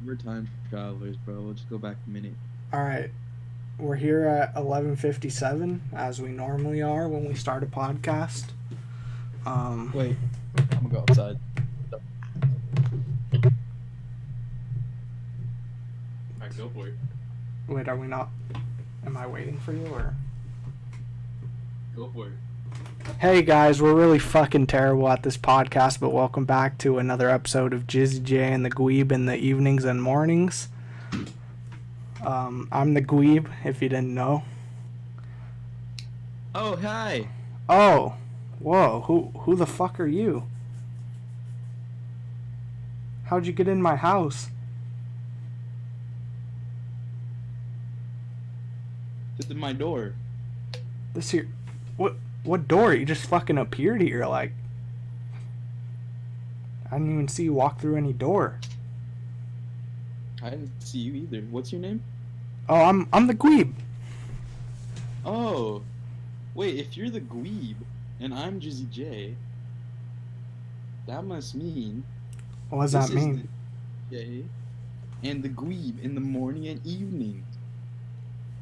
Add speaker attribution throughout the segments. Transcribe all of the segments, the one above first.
Speaker 1: We're time travelers, bro. We'll just go back a minute.
Speaker 2: All right, we're here at 11:57 as we normally are when we start a podcast.
Speaker 1: Wait, I'm gonna go outside. Alright, go for it.
Speaker 2: Wait, are we not? Am I waiting for you or?
Speaker 1: Go for it.
Speaker 2: Hey guys, we're really fucking terrible at this podcast, but welcome back to another episode of JizzyJ and the Gweeb in the evenings and mornings. I'm the Gweeb, if you didn't know.
Speaker 1: Oh, hi.
Speaker 2: Oh, whoa, who the fuck are you? How'd you get in my house?
Speaker 1: This is my door.
Speaker 2: This here, what door? You just fucking appeared here, like. I didn't even see you walk through any door.
Speaker 1: I didn't see you either. What's your name?
Speaker 2: Oh, I'm the Gweeb.
Speaker 1: Oh, wait. If you're the Gweeb and I'm JizzyJ, that must mean.
Speaker 2: What does that mean?
Speaker 1: The J and the Gweeb in the morning and evening.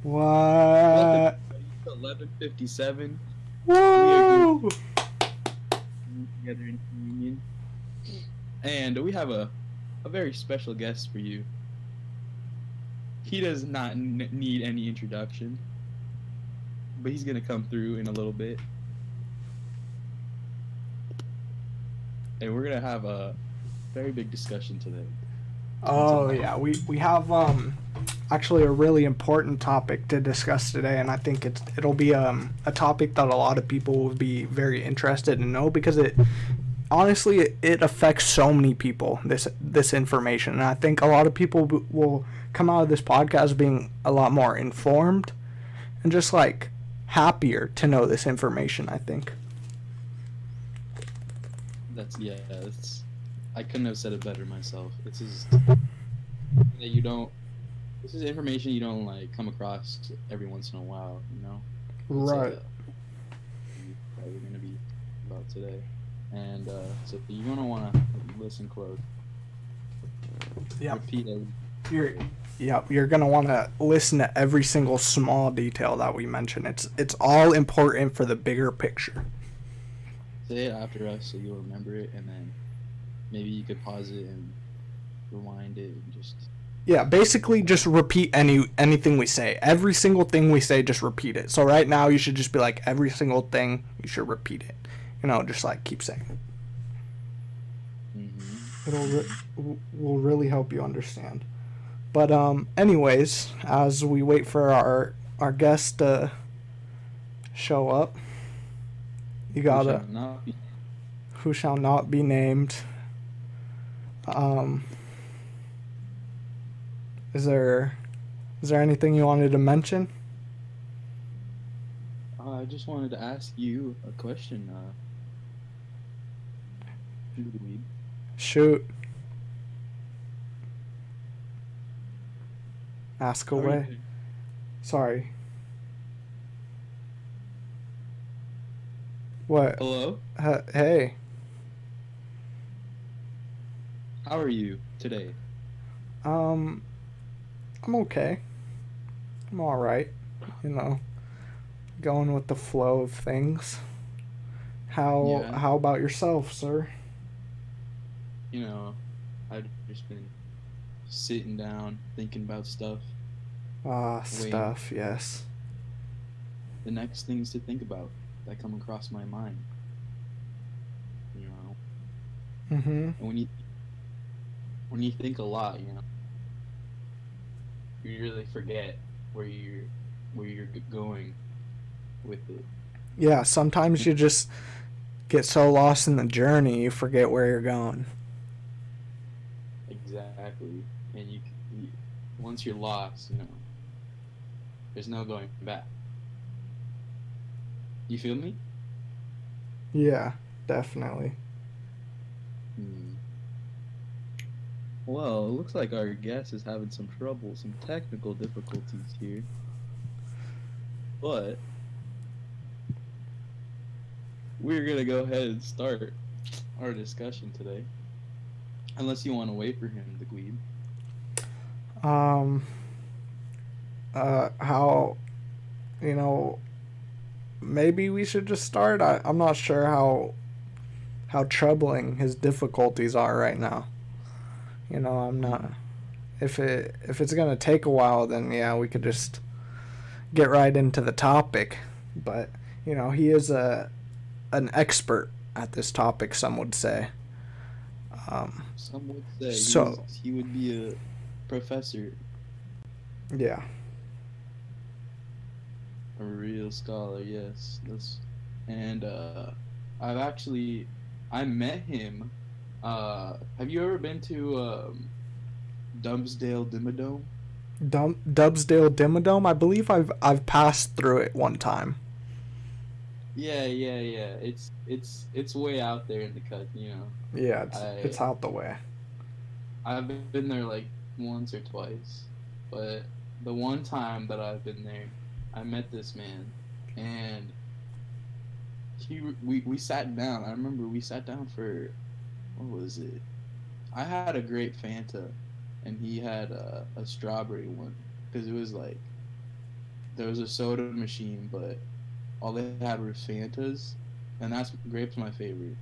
Speaker 2: What?
Speaker 1: 11:57.
Speaker 2: Woo!
Speaker 1: We are together in communion, and we have a very special guest for you. He does not need any introduction, but he's gonna come through in a little bit, and we're gonna have a very big discussion today.
Speaker 2: Oh yeah, we have actually a really important topic to discuss today, and I think it'll be a topic that a lot of people will be very interested in know, because it honestly it affects so many people, this information, and I think a lot of people will come out of this podcast being a lot more informed and just like happier to know this information, I think.
Speaker 1: That's I couldn't have said it better myself. This is that you don't. This is information you don't like come across every once in a while, you know.
Speaker 2: Right.
Speaker 1: That we're gonna be about today, and so you're gonna want to listen close.
Speaker 2: Yeah.
Speaker 1: Repeat it.
Speaker 2: You're gonna want to listen to every single small detail that we mention. It's all important for the bigger picture.
Speaker 1: Say it after us so you'll remember it, and then maybe you could pause it and rewind it and just.
Speaker 2: Yeah, basically just repeat anything we say. Every single thing we say, just repeat it. So right now you should just be like, every single thing, you should repeat it. You know, just like keep saying it.
Speaker 1: Mm-hmm.
Speaker 2: Will really help you understand. But anyways, as we wait for our guest to show up, you gotta who shall not be named. Is there anything you wanted to mention?
Speaker 1: I just wanted to ask you a question.
Speaker 2: Shoot. Ask away. Sorry. What?
Speaker 1: Hello?
Speaker 2: Hey.
Speaker 1: How are you today?
Speaker 2: I'm okay. I'm alright. You know, going with the flow of things. How about yourself, sir?
Speaker 1: You know, I've just been sitting down, thinking about stuff.
Speaker 2: Stuff, yes.
Speaker 1: The next things to think about that come across my mind. You know?
Speaker 2: Mm-hmm.
Speaker 1: And when you think a lot, you know, you really forget where you're going with it.
Speaker 2: Yeah, sometimes you just get so lost in the journey you forget where you're going.
Speaker 1: Exactly. And you once you're lost, you know, there's no going back. You feel me?
Speaker 2: Yeah, definitely.
Speaker 1: Hmm. Well, it looks like our guest is having some trouble, some technical difficulties here. But we're gonna go ahead and start our discussion today. Unless you want to wait for him, the Gweeb.
Speaker 2: Um, how, you know, maybe we should just start. I'm not sure how troubling his difficulties are right now. I'm not. If it's gonna take a while, then yeah, we could just get right into the topic. But he is an expert at this topic. Some would say.
Speaker 1: Some would say
Speaker 2: So
Speaker 1: he would be a professor,
Speaker 2: yeah.
Speaker 1: a real scholar. Yes, and I met him. Have you ever been to Dumpsdale Dimmadome?
Speaker 2: Dubsdale Dimmadome. I believe I've passed through it one time.
Speaker 1: Yeah. It's way out there in the cut.
Speaker 2: Yeah, it's out the way.
Speaker 1: I've been there like once or twice, but the one time that I've been there, I met this man, and we sat down. I remember we sat down for, what was it? I had a grape Fanta, and he had a strawberry one, because it was like, there was a soda machine, but all they had were Fantas, and grape's my favorite,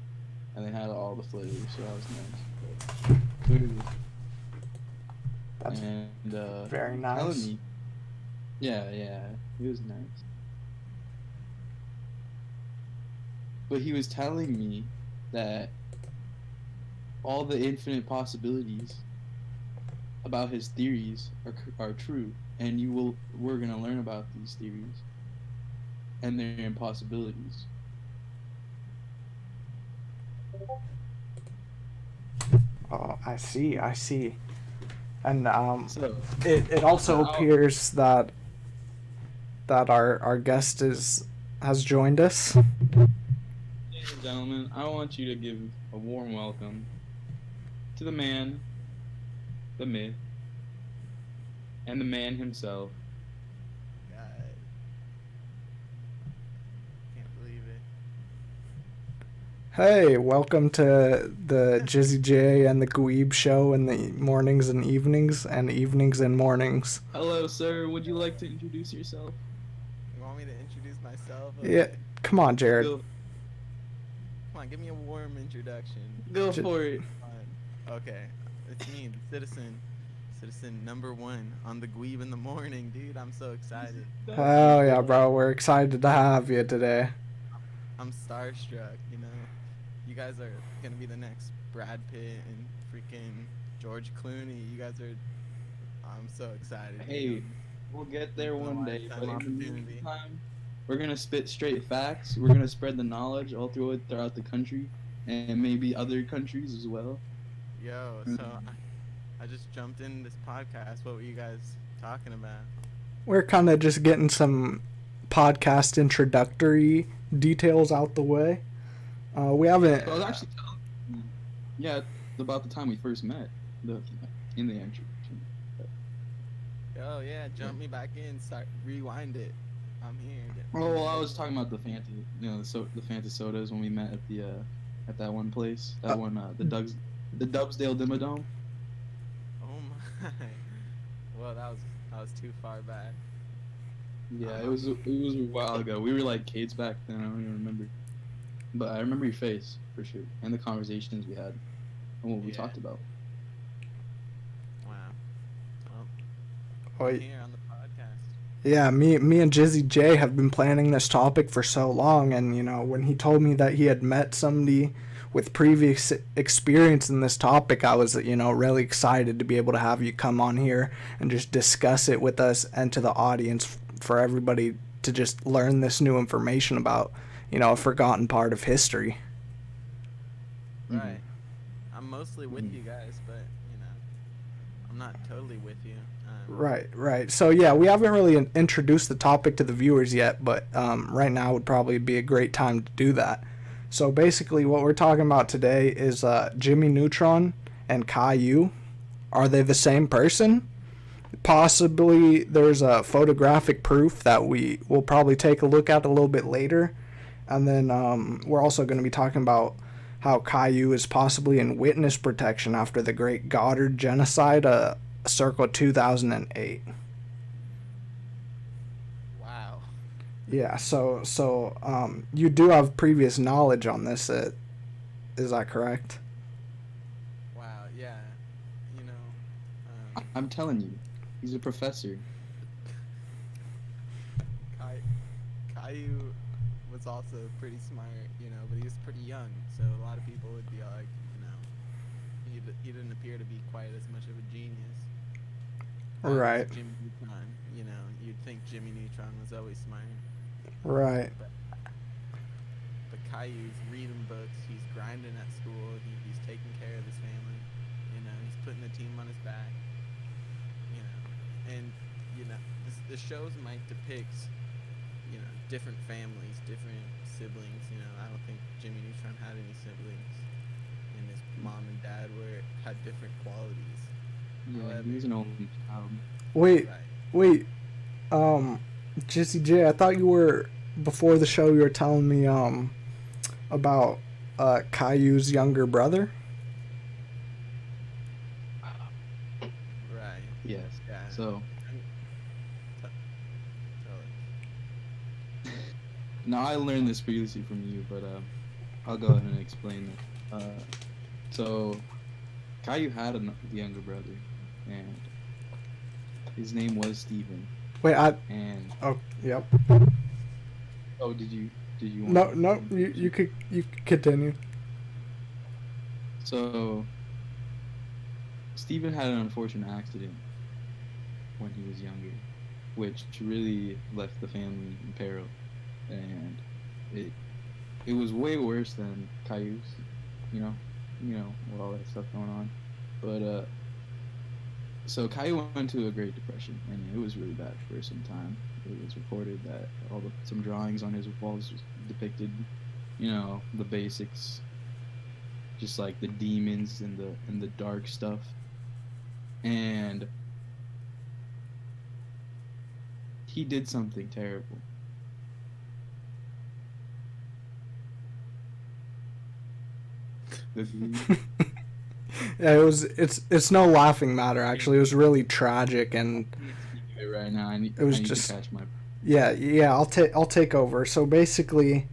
Speaker 1: and they had all the flavors, so that was nice. But,
Speaker 2: That's
Speaker 1: and
Speaker 2: very nice.
Speaker 1: telling me, yeah, it was nice. But he was telling me that all the infinite possibilities about his theories are true, and we're gonna learn about these theories and their impossibilities.
Speaker 2: Oh, I see. And
Speaker 1: So
Speaker 2: it also
Speaker 1: I'll-
Speaker 2: appears that our guest has joined us.
Speaker 1: ladies and gentlemen, I want you to give a warm welcome to the man, the myth, and the man himself.
Speaker 3: God. Can't believe it.
Speaker 2: Hey, welcome to the JizzyJ and the Gweeb show in the mornings and evenings, and evenings and mornings.
Speaker 1: Hello, sir. Would you like to introduce yourself?
Speaker 3: You want me to introduce myself?
Speaker 2: Yeah, come on, Jared.
Speaker 1: Go,
Speaker 3: Come on, give me a warm introduction.
Speaker 1: go
Speaker 2: J-
Speaker 1: for it.
Speaker 3: Okay. It's me, the Citizen number one on the Gweeb in the morning, dude. I'm so excited.
Speaker 2: Hell yeah, bro. We're excited to have you today.
Speaker 3: I'm starstruck, you know. You guys are gonna be the next Brad Pitt and freaking George Clooney. You guys are. I'm so excited.
Speaker 1: Hey,
Speaker 3: dude.
Speaker 1: we'll get there
Speaker 3: It's a
Speaker 1: one day. But
Speaker 3: lifetime
Speaker 1: in the
Speaker 3: opportunity.
Speaker 1: meantime, we're gonna spit straight facts. We're gonna spread the knowledge all throughout the country, and maybe other countries as well.
Speaker 3: Yo, so I just jumped in this podcast. What were you guys talking about?
Speaker 2: We're kind of just getting some podcast introductory details out the way. We haven't.
Speaker 1: So I was actually telling you, yeah, about the time we first met, in the introduction.
Speaker 3: Oh yeah, jump me back in. Start rewind it. I'm here.
Speaker 1: Oh, well, I was talking about the Fanta, the Fanta sodas when we met at that one place, the Dubsdale Dimmadome.
Speaker 3: Oh my. Well, that was too far back.
Speaker 1: Yeah, it was a while ago. We were like kids back then. I don't even remember, but I remember your face for sure, and the conversations we had, and what we
Speaker 3: Yeah.
Speaker 1: talked about.
Speaker 3: Wow. Well,
Speaker 2: Oh,
Speaker 3: I'm here on the podcast.
Speaker 2: yeah, me and JizzyJ have been planning this topic for so long, and when he told me that he had met somebody with previous experience in this topic, I was really excited to be able to have you come on here and just discuss it with us and to the audience, for everybody to just learn this new information about a forgotten part of history.
Speaker 1: Mhm.
Speaker 3: Right. I'm mostly with you guys, but I'm not totally with you.
Speaker 2: Right. So yeah, we haven't really introduced the topic to the viewers yet, but right now would probably be a great time to do that. So basically, what we're talking about today is Jimmy Neutron and Caillou. Are they the same person? Possibly. There's a photographic proof that we will probably take a look at a little bit later. And then we're also going to be talking about how Caillou is possibly in witness protection after the Great Goddard Genocide, circa 2008.
Speaker 3: Wow.
Speaker 2: Yeah, so you do have previous knowledge on this, is that correct?
Speaker 3: Wow. Yeah. You know,
Speaker 1: I'm telling you, he's a professor.
Speaker 3: Caillou was also pretty smart, you know, but he was pretty young, so a lot of people would be like, you know, he didn't appear to be quite as much of a genius.
Speaker 2: Right.
Speaker 3: Jimmy Neutron, you know, you'd think Jimmy Neutron was always smart.
Speaker 2: Right.
Speaker 3: But Caillou's reading books, he's grinding at school, he's taking care of his family, you know, he's putting the team on his back, you know, and, you know, the shows might depict, you know, different families, different siblings, you know, I don't think Jimmy Neutron had any siblings, and his mom and dad had different qualities.
Speaker 1: Yeah,
Speaker 3: However,
Speaker 1: he was an only child.
Speaker 2: Wait,
Speaker 3: right.
Speaker 2: JizzyJ, I thought you were, before the show, you were telling me about Caillou's younger brother.
Speaker 3: Right.
Speaker 1: Yes.
Speaker 3: Yeah.
Speaker 1: So
Speaker 3: Tell us.
Speaker 1: now I learned this previously from you, but I'll go ahead and explain it. So Caillou had a younger brother, and his name was Stephen.
Speaker 2: Wait,
Speaker 1: And
Speaker 2: oh, yep.
Speaker 1: oh, did you
Speaker 2: No, you could continue.
Speaker 1: So Stephen had an unfortunate accident when he was younger, which really left the family in peril, and it was way worse than Caillou's, you know, with all that stuff going on. But so Caillou went into a Great Depression, and it was really bad for some time. It was reported that some drawings on his walls depicted, you know, the basics, just like the demons and the dark stuff. And he did something terrible.
Speaker 2: Yeah, it's no laughing matter. Actually, it was really tragic, and
Speaker 1: right now I need
Speaker 2: just
Speaker 1: to catch my.
Speaker 2: Yeah. I'll take over. So basically,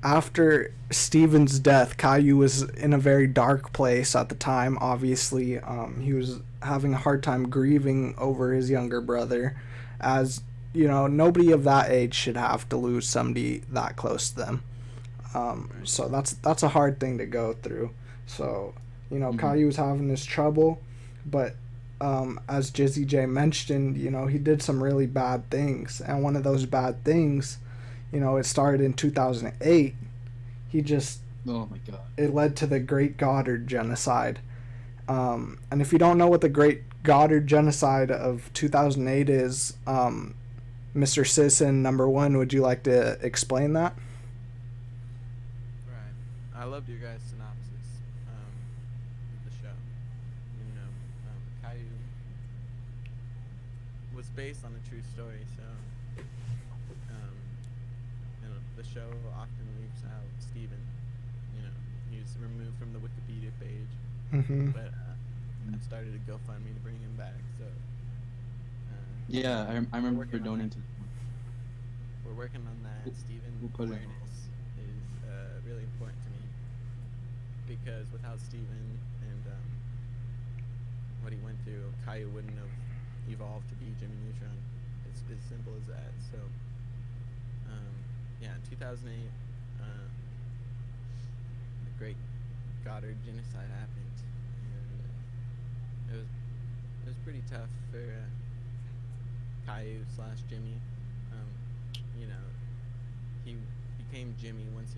Speaker 2: after Stephen's death, Caillou was in a very dark place at the time. Obviously, he was having a hard time grieving over his younger brother, as you know, nobody of that age should have to lose somebody that close to them. So that's a hard thing to go through. So, you know, Caillou was having this trouble, but as JizzyJ mentioned, you know, he did some really bad things, and one of those bad things, you know, it started in 2008.
Speaker 1: Oh my God!
Speaker 2: It led to the Great Goddard Genocide. And if you don't know what the Great Goddard Genocide of 2008 is, Mr. CitizenNumberOne, would you like to explain that?
Speaker 3: Right. I loved your guys' synopsis of the show. You know, Caillou was based on a true story, so you know, the show often leaves out Stephen. You know, he was removed from the Wikipedia page, but I started a GoFundMe to bring him back. So
Speaker 1: yeah, I remember donating.
Speaker 3: We're working on that. Stephen awareness is really important to me, because without Stephen and what he went through, Caillou wouldn't have evolved to be Jimmy Neutron. It's as simple as that. So yeah, in 2008, the Great Goddard Genocide happened, and it was pretty tough for Caillou / Jimmy. You know, he became Jimmy once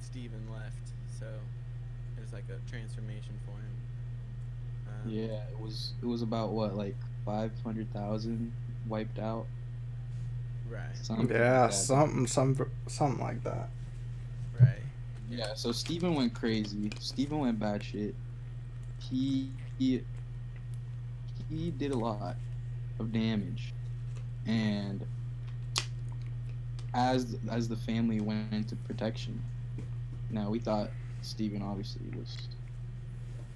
Speaker 3: Stephen left, so it was like a transformation for him.
Speaker 1: Yeah, it was about what, like 500,000 wiped out.
Speaker 3: Right.
Speaker 1: Something
Speaker 2: Yeah,
Speaker 1: like that.
Speaker 2: something like that.
Speaker 1: Yeah, so Steven went crazy. Steven went batshit. He he did a lot of damage, and as the family went into protection, now we thought Steven obviously was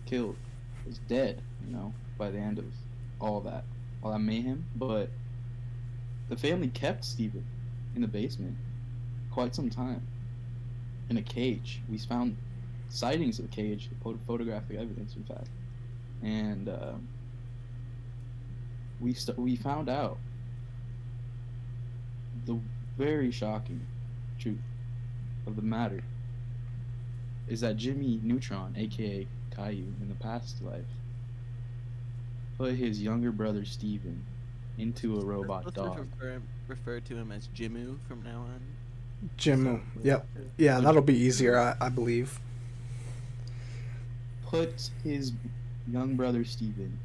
Speaker 1: killed, was dead, by the end of all that mayhem. But the family kept Steven in the basement quite some time in a cage. We found sightings of the cage, photographic evidence, in fact, and we found out the very shocking truth of the matter is that Jimmy Neutron, aka Caillou, in the past life, put his younger brother Steven into a robot dog.
Speaker 3: Refer to him as Jimu from now on.
Speaker 2: Jimu. Yep. Yeah, that'll be easier, I believe.
Speaker 1: Put his young brother Steven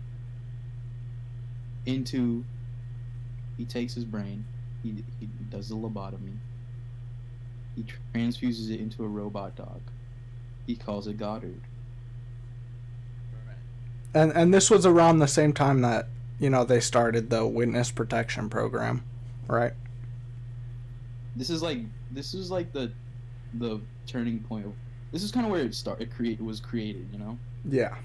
Speaker 1: into. He takes his brain. He does the lobotomy. He transfuses it into a robot dog. He calls it Goddard.
Speaker 2: And this was around the same time that, they started the witness protection program, right?
Speaker 1: This is like the turning point. This is kind of where it was created,
Speaker 2: Yeah.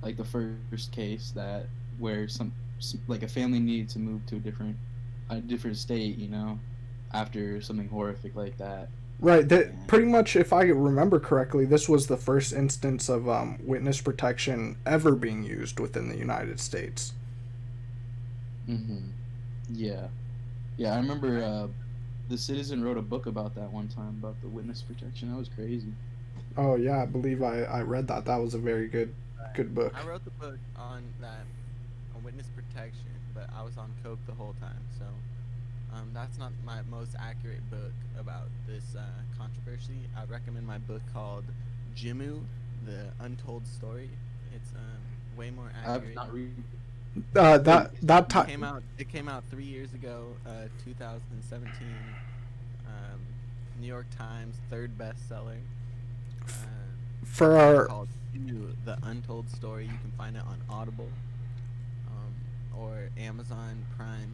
Speaker 1: Like the first case where some like a family needed to move to a different state, after something horrific like that.
Speaker 2: Right. Pretty much, if I remember correctly, this was the first instance of witness protection ever being used within the United States.
Speaker 1: Mm-hmm. Yeah. Yeah, I remember the Citizen wrote a book about that one time, about the witness protection. That was crazy.
Speaker 2: Oh, yeah, I believe I read that. That was a very good book.
Speaker 3: I wrote the book on witness protection, but I was on coke the whole time, so that's not my most accurate book about this controversy. I'd recommend my book called Jimu, The Untold Story. It's way more accurate.
Speaker 1: I've not read.
Speaker 3: It came out 3 years ago, 2017. New York Times, third bestseller. Called Jimu, The Untold Story. You can find it on Audible or Amazon Prime.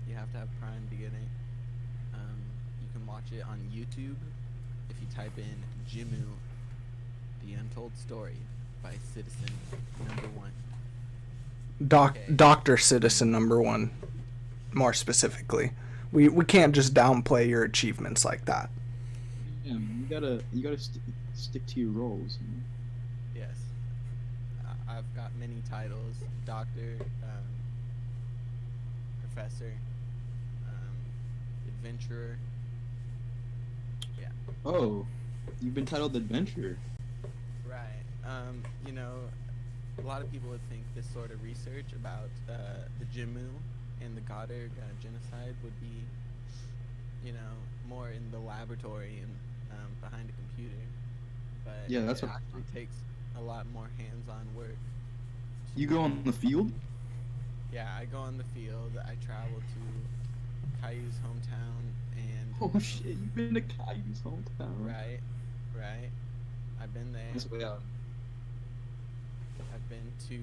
Speaker 3: You have to have Prime to get it. You can watch it on YouTube if you type in Jimu, The Untold Story by CitizenNumberOne.
Speaker 2: Dr. CitizenNumberOne, more specifically. We can't just downplay your achievements like that.
Speaker 1: Yeah, you gotta stick to your roles.
Speaker 3: Yes, I've got many titles: doctor, professor, adventurer. Yeah.
Speaker 1: Oh, you've been titled adventurer.
Speaker 3: Right. A lot of people would think this sort of research about the Jimu and the Goddard genocide would be, more in the laboratory and behind a computer. But
Speaker 1: yeah, that's
Speaker 3: it
Speaker 1: what
Speaker 3: actually takes a lot more hands-on work.
Speaker 1: You go on the field?
Speaker 3: Yeah, I go on the field. I travel to Caillou's hometown and.
Speaker 1: Oh shit! You've been to Caillou's hometown.
Speaker 3: Right. I've been there.
Speaker 1: That's way out.
Speaker 3: I've been to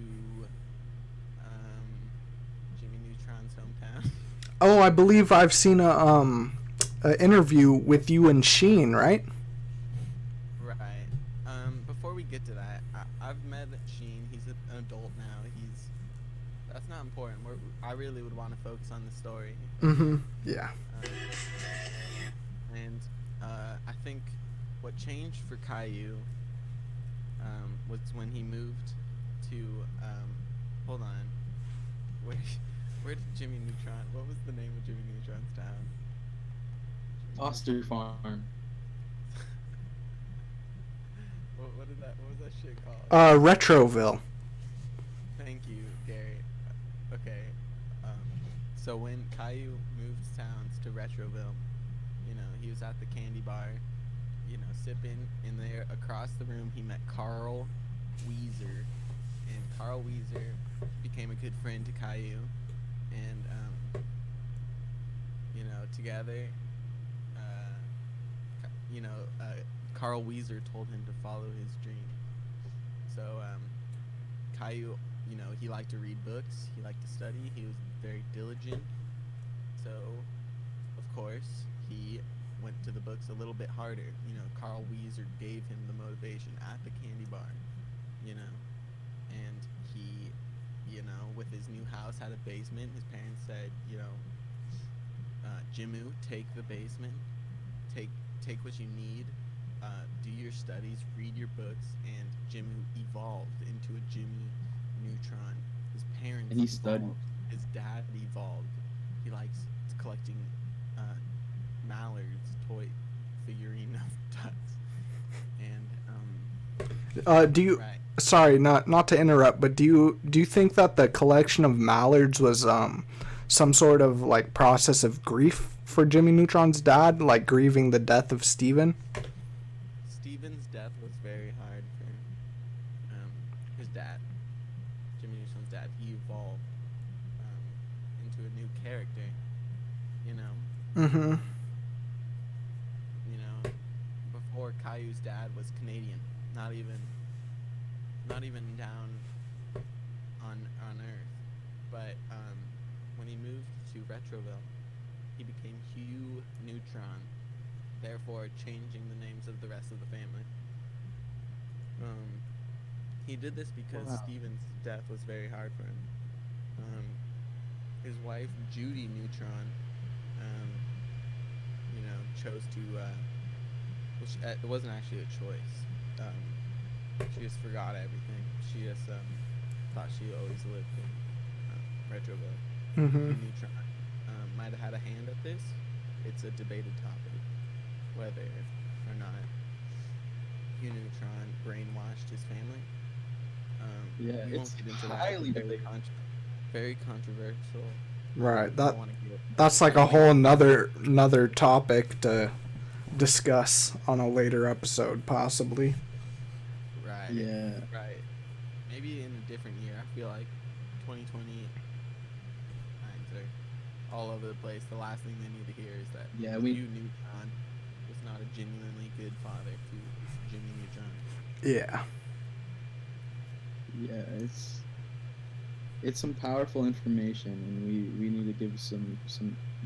Speaker 3: Jimmy Neutron's hometown.
Speaker 2: Oh, I believe I've seen a interview with you and Sheen, right?
Speaker 3: Right. Before we get to that, I've met Sheen. He's an adult now. That's not important. I really would want to focus on the story.
Speaker 2: Mm-hmm. Yeah.
Speaker 3: And I think what changed for Caillou was when he moved to hold on. Where did Jimmy Neutron? What was the name of Jimmy Neutron's town?
Speaker 1: Foster Farm.
Speaker 3: What was that shit called?
Speaker 2: Retroville.
Speaker 3: Thank you, Gary. Okay. So when Caillou moved towns to Retroville, he was at the candy bar, sipping, and there across the room he met Carl Weezer, and Carl Weezer became a good friend to Caillou, and together Carl Weezer told him to follow his dream. So Caillou, you know, he liked to read books, he liked to study, he was very diligent. So, of course, he went to the books a little bit harder. You know, Carl Weezer gave him the motivation at the candy bar, you know, and he, you know, with his new house had a basement. His parents said, you know, Jimmy, take the basement, take what you need, do your studies, read your books, and Jimmy evolved into a Jimmy Neutron. His parents
Speaker 1: And he
Speaker 3: evolved.
Speaker 1: studied.
Speaker 3: His dad evolved. He likes collecting mallards, toy figurine of ducks, and
Speaker 2: Do you?
Speaker 3: right.
Speaker 2: Sorry, not to interrupt, but do you think that the collection of mallards was some sort of like process of grief for Jimmy Neutron's dad, like grieving the death of Steven?
Speaker 3: Steven's death was very hard for his dad, Jimmy Neutron's dad. He evolved into a new character, you know.
Speaker 2: Mm-hmm.
Speaker 3: You know, before Caillou's dad was Canadian, not even down on Earth, but when he moved to Retroville, he became Hugh Neutron, therefore changing the names of the rest of the family. He did this because Steven's death was very hard for him. His wife Judy Neutron, you know, chose to. It wasn't actually a choice. She just forgot everything. She just thought she always lived in Retroville.
Speaker 2: Mm-hmm.
Speaker 3: Neutron might have had a hand at this. It's a debated topic whether or not Hugh Neutron brainwashed his family.
Speaker 1: Yeah,
Speaker 3: we won't
Speaker 1: it's
Speaker 3: get into
Speaker 1: highly
Speaker 3: that.
Speaker 1: debated.
Speaker 3: Very controversial.
Speaker 2: Right.
Speaker 3: I don't wanna get-
Speaker 2: That's like a whole another topic to discuss on a later episode, possibly.
Speaker 3: Right.
Speaker 1: Yeah.
Speaker 3: Right. Maybe in a different year. I feel like 2020 times are all over the place. The last thing they need to hear is that Hugh Neutron was not a genuinely good father to Jimmy Neutron.
Speaker 2: Yeah.
Speaker 1: Yeah, it's some powerful information, and we need to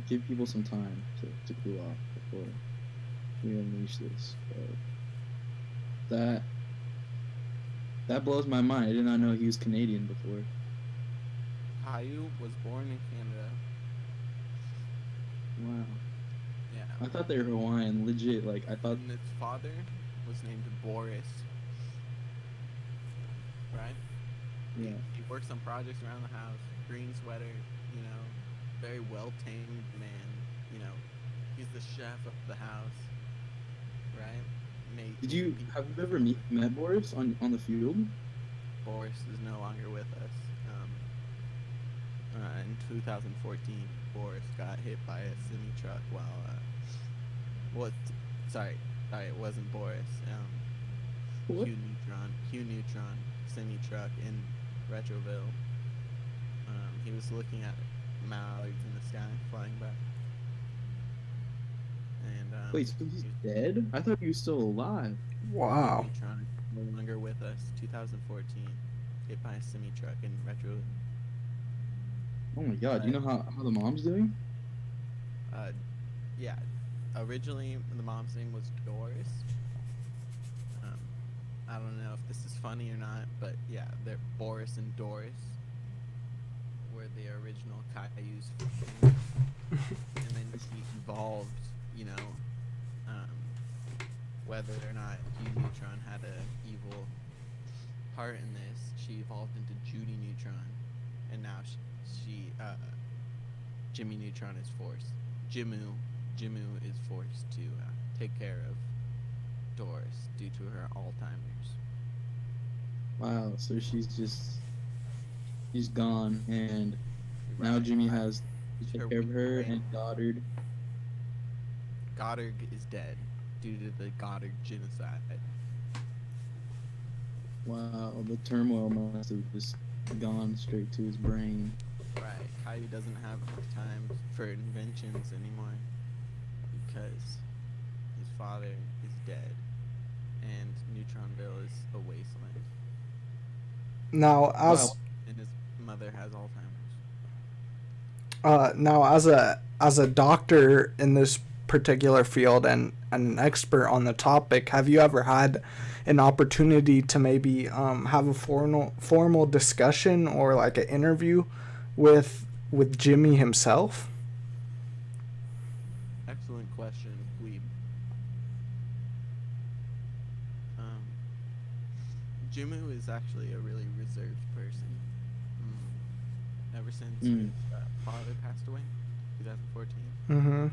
Speaker 1: give people some time to cool off before we unleash this. That blows my mind. I did not know he was Canadian before.
Speaker 3: Caillou was born in Canada.
Speaker 1: Wow.
Speaker 3: Yeah.
Speaker 1: I thought they were Hawaiian, legit. Like I thought.
Speaker 3: And his father was named Boris. Right?
Speaker 1: Yeah.
Speaker 3: He works on projects around the house. Green sweater, you know, very well-tamed man. You know, he's the chef of the house. Right?
Speaker 1: Have you ever met Boris on the field?
Speaker 3: Boris is no longer with us. In 2014, Boris got hit by a semi truck while it wasn't Boris.
Speaker 1: What?
Speaker 3: Hugh Neutron semi truck in Retroville. He was looking at mallards in the sky flying by. And
Speaker 1: Wait, so he's dead? I thought he was still alive.
Speaker 2: Wow.
Speaker 3: Hugh Neutron is no longer with us. 2014, hit by a semi truck in Retroville.
Speaker 1: Oh my god, do you know how the mom's doing?
Speaker 3: Yeah. Originally, the mom's name was Doris. I don't know if this is funny or not, but yeah, they're Boris and Doris were the original Caillou's family. And then he evolved, you know, whether or not Hugh Neutron had an evil part in this, she evolved into Judy Neutron, and now she Jimmy Neutron is forced. Jimmy is forced to take care of Doris due to her Alzheimer's.
Speaker 1: Wow, so she's gone, and now Jimmy has to take care of her and Goddard.
Speaker 3: Goddard is dead due to the Goddard genocide.
Speaker 1: Wow, the turmoil must have just gone straight to his brain.
Speaker 3: Right. Caillou doesn't have enough time for inventions anymore because his father is dead. and Neutronville is a wasteland.
Speaker 2: Now,
Speaker 1: Wow.
Speaker 3: And his mother has Alzheimer's.
Speaker 2: as a doctor in this particular field and an expert on the topic, have you ever had an opportunity to maybe have a formal discussion or like an interview with Jimmy himself?
Speaker 3: Excellent question, Gweeb. Jimmy is actually a really reserved person. Ever since his father passed away, 2014.
Speaker 2: Mm-hmm.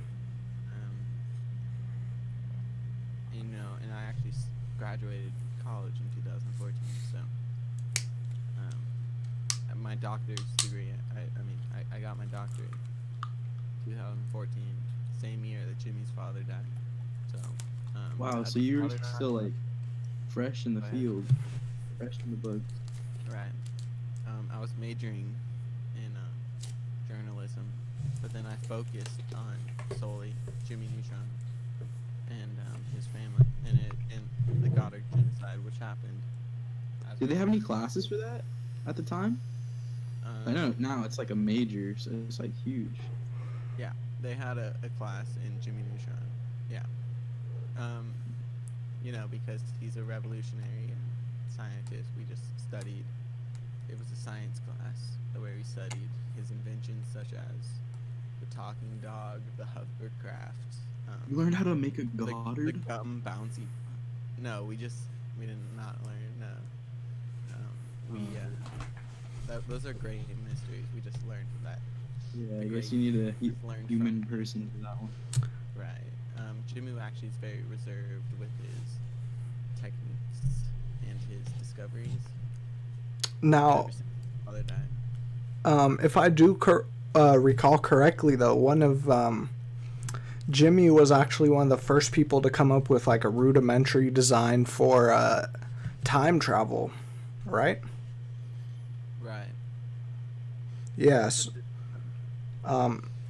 Speaker 3: And I actually graduated college in 2014. So, my doctor's degree. I got my doctorate 2014, same year that Jimmy's father died. So,
Speaker 1: Wow, so you're still like fresh in the field, fresh in the books.
Speaker 3: Right. I was majoring in journalism, but then I focused on solely Jimmy Neutron and his family and the Goddard genocide, which happened.
Speaker 1: Did they have any classes for that at the time? I know now it's like a major, so it's like huge.
Speaker 3: Yeah, they had a class in Jimmy Neutron. Yeah. Because he's a revolutionary scientist, we just studied. It was a science class where we studied his inventions, such as the talking dog, the hovercraft.
Speaker 1: You learned how to make a
Speaker 3: The
Speaker 1: Goddard?
Speaker 3: gum bouncy. No, we did not learn. No. Those are great mysteries. We just learned that.
Speaker 1: Yeah, I
Speaker 3: The
Speaker 1: guess
Speaker 3: great
Speaker 1: you need a
Speaker 3: learned
Speaker 1: human
Speaker 3: from-
Speaker 1: person for that one.
Speaker 3: Right. Jimmy actually is very reserved with his techniques and his discoveries.
Speaker 2: Now,
Speaker 3: Ever since his father died.
Speaker 2: if I do recall correctly, though, one of Jimmy was actually one of the first people to come up with like a rudimentary design for time travel, right?
Speaker 3: Right.
Speaker 2: Yes.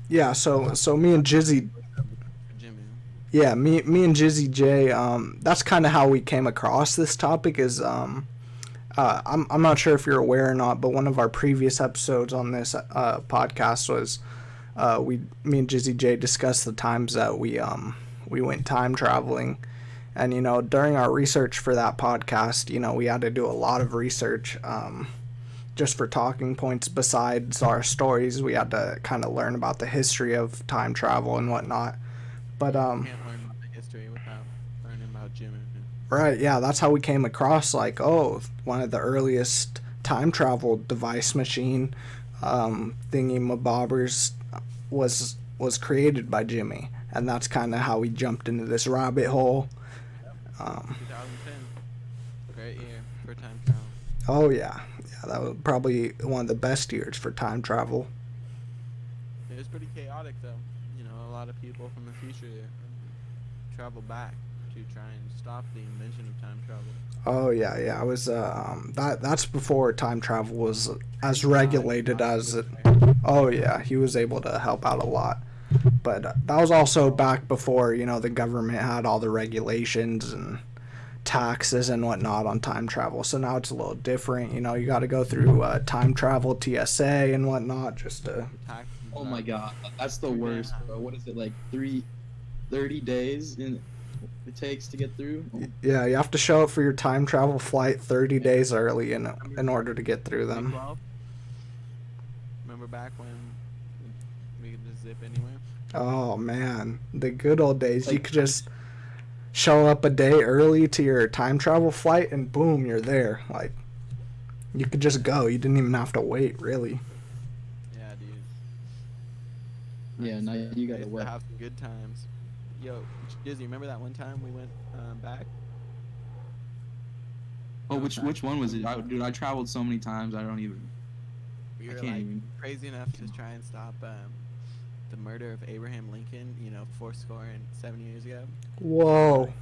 Speaker 2: Yeah. So me and Jizzy.
Speaker 3: Jimmy.
Speaker 2: Yeah, me and JizzyJ, that's kind of how we came across this topic. Is I'm not sure if you're aware or not, but one of our previous episodes on this podcast was me and JizzyJ discussed the times that we went time traveling, and during our research for that podcast, we had to do a lot of research just for talking points. Besides our stories, we had to kind of learn about the history of time travel and whatnot. But
Speaker 3: Can't learn about the history without learning about Jimmy.
Speaker 2: right, yeah, that's how we came across like, one of the earliest time travel device machine thingy mabobbers was created by Jimmy, and that's kind of how we jumped into this rabbit hole.
Speaker 3: 2010. Great year for time travel.
Speaker 2: Oh yeah, that was probably one of the best years for time travel.
Speaker 3: It was pretty chaotic though. A lot of people from the future travel back to try and stop the invention of time travel.
Speaker 2: Oh yeah, I was that's before time travel was as regulated as it. Oh yeah, he was able to help out a lot, but that was also back before the government had all the regulations and taxes and whatnot on time travel. So now it's a little different. You got to go through time travel TSA and whatnot just to.
Speaker 1: Oh my god, that's the worst, bro. What is it, like 30 days it takes to get through?
Speaker 2: Yeah, you have to show up for your time travel flight 30 days early in order to get through them.
Speaker 3: 2012? Remember back when we could just zip anywhere?
Speaker 2: Oh man, the good old days. You could just show up a day early to your time travel flight and boom, you're there. Like, you could just go. You didn't even have to wait, really.
Speaker 3: Yeah, dude.
Speaker 1: Yeah, now you gotta
Speaker 3: used to
Speaker 1: wait.
Speaker 3: have some good times. Yo, Jizzy, remember that one time we went back?
Speaker 1: Oh, which one was it? Dude, I traveled so many times, I don't even.
Speaker 3: We
Speaker 1: I
Speaker 3: were
Speaker 1: can't
Speaker 3: like
Speaker 1: even.
Speaker 3: crazy enough to try and stop the murder of Abraham Lincoln, 407 years ago.
Speaker 2: Whoa.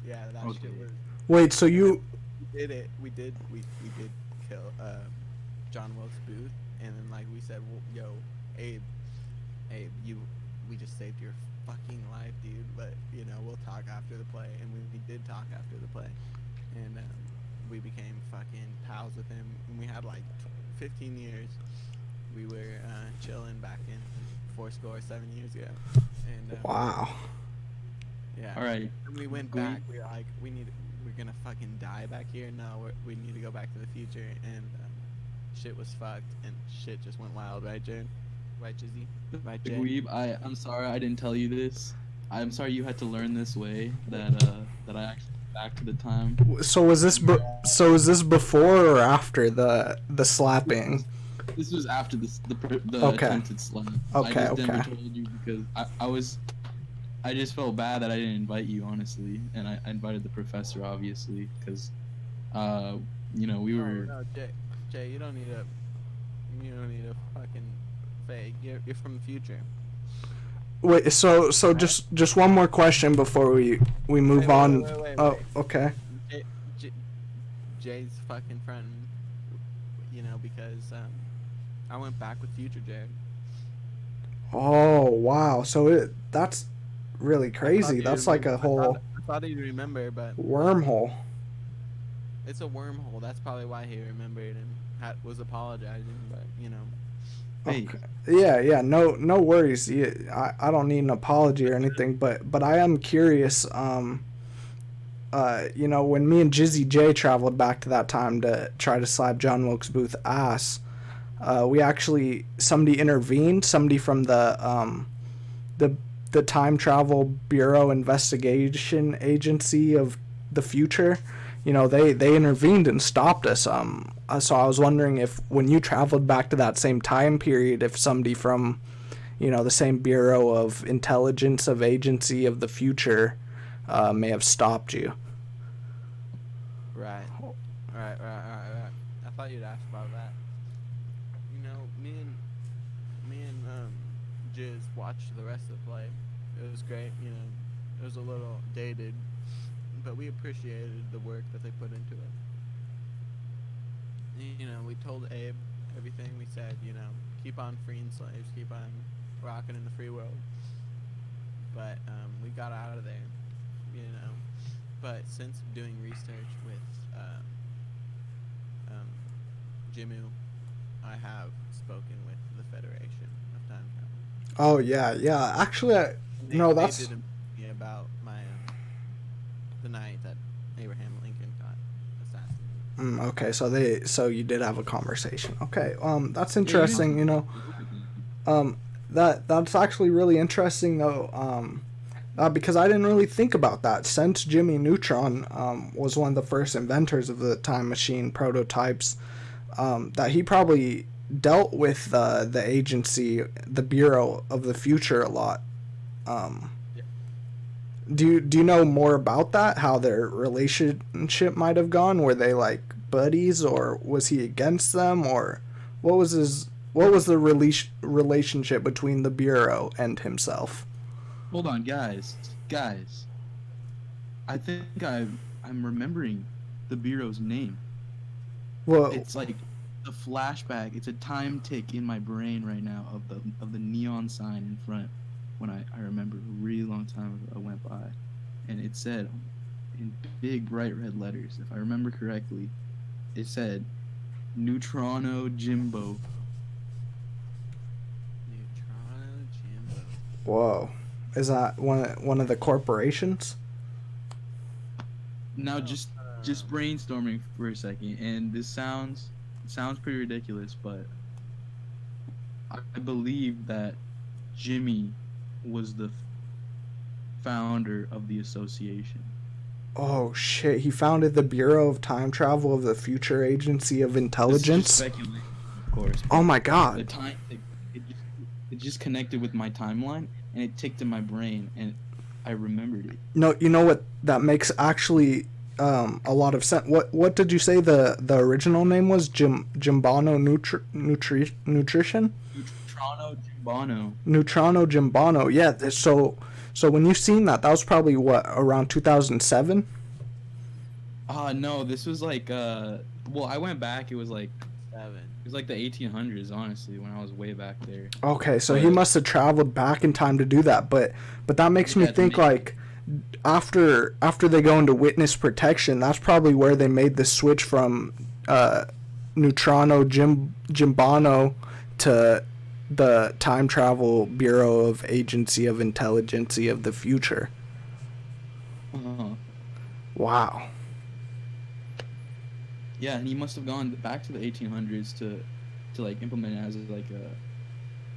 Speaker 3: Yeah, that
Speaker 1: Okay.
Speaker 3: shit was.
Speaker 2: Wait, so you.
Speaker 3: We did it. We did kill John Wilkes Booth, and then we said, well, yo, Abe, we just saved your fucking life, dude. But we'll talk after the play, and we did talk after the play, and we became fucking pals with him. And we had like 15 years. We were chilling back in 7 years ago, and
Speaker 2: Wow.
Speaker 3: yeah.
Speaker 1: All right.
Speaker 3: When we went back, we were like, we're gonna fucking die back here. No, we need to go back to the future, and shit was fucked, and shit just went wild, right, Jared? Right, Jizzy? Right, Jay?
Speaker 1: Gweeb, I'm sorry I didn't tell you this. I'm sorry you had to learn this way. That I actually went back to the time.
Speaker 2: So was this before or after the slapping?
Speaker 1: This was after the
Speaker 2: Okay.
Speaker 1: attempted slap.
Speaker 2: Okay,
Speaker 1: I just never
Speaker 2: okay.
Speaker 1: told you because I just felt bad that I didn't invite you, honestly, and I invited the professor, obviously, because we were.
Speaker 3: No, Jay, you don't need a fucking fake. You're from the future.
Speaker 2: Wait, so just one more question before we move on.
Speaker 3: Wait.
Speaker 2: Oh, okay.
Speaker 3: Jay's fucking friend, because I went back with future Jay.
Speaker 2: Oh, wow. So that's really crazy. That's like a whole
Speaker 3: I thought he'd remember, but
Speaker 2: wormhole.
Speaker 3: it's a wormhole. That's probably why he remembered and was apologizing, but
Speaker 1: Hey,
Speaker 2: Okay. Yeah. No worries. I don't need an apology or anything, but I am curious. When me and JizzyJ traveled back to that time to try to slap John Wilkes Booth ass, somebody intervened. Somebody from the Time Travel Bureau Investigation Agency of the future. They intervened and stopped us. So I was wondering if when you traveled back to that same time period, if somebody from, the same Bureau of Intelligence of Agency of the future, may have stopped you.
Speaker 3: Right. I thought you'd ask about that. Me and Jizz watched the rest of the play. It was great. It was a little dated, but we appreciated the work that they put into it. We told Abe everything we said. Keep on freeing slaves, keep on rocking in the free world. But we got out of there. But since doing research with Jimmy, I have spoken with the Federation of Time Travel.
Speaker 2: Oh yeah. Actually,
Speaker 3: They did me about my the night that Abraham Lincoln got assassinated.
Speaker 2: Okay, so you did have a conversation. Okay, that's interesting. That's actually really interesting though. Because I didn't really think about that. Since Jimmy Neutron was one of the first inventors of the time machine prototypes, that he probably dealt with the agency, the Bureau of the Future a lot. Do you know more about that? How their relationship might have gone? Were they like buddies, or was he against them, or what was the relationship between the Bureau and himself?
Speaker 1: hold on, guys. I think I'm remembering the Bureau's name.
Speaker 2: Well,
Speaker 1: It's like a flashback. It's a time tick in my brain right now of the neon sign in front. When I remember a really long time ago, I went by, and it said in big bright red letters, if I remember correctly, it said Neutrano Jimbo.
Speaker 3: Neutrano Jimbo.
Speaker 2: whoa, is that one of the corporations?
Speaker 1: Now just brainstorming for a second, and this sounds pretty ridiculous, but I believe that Jimmy was the founder of the association.
Speaker 2: Oh shit! He founded the Bureau of Time Travel of the Future Agency of Intelligence.
Speaker 1: This is just speculation, of course.
Speaker 2: Oh my
Speaker 1: The
Speaker 2: god!
Speaker 1: time it just connected with my timeline, and it ticked in my brain, and I remembered it.
Speaker 2: No, you know what? That makes actually a lot of sense. What did you say the original name was? Jimbano Nutrition?
Speaker 1: Neutrano Jimbano.
Speaker 2: Neutrano Jimbano. Yeah. So when you seen that was probably what, around 2007?
Speaker 1: No, this was like well, I went back. It was like
Speaker 3: 7.
Speaker 1: the 1800s, honestly, when I was way back there.
Speaker 2: Okay, so he must have traveled back in time to do that, but that makes me
Speaker 1: Yeah,
Speaker 2: think
Speaker 1: maybe.
Speaker 2: like after they go into witness protection, that's probably where they made the switch from Neutrano Jimbano to the Time Travel Bureau of Agency of Intelligency of the Future.
Speaker 1: Uh-huh.
Speaker 2: Wow.
Speaker 1: Yeah, and he must have gone back to the 1800s to like implement it as like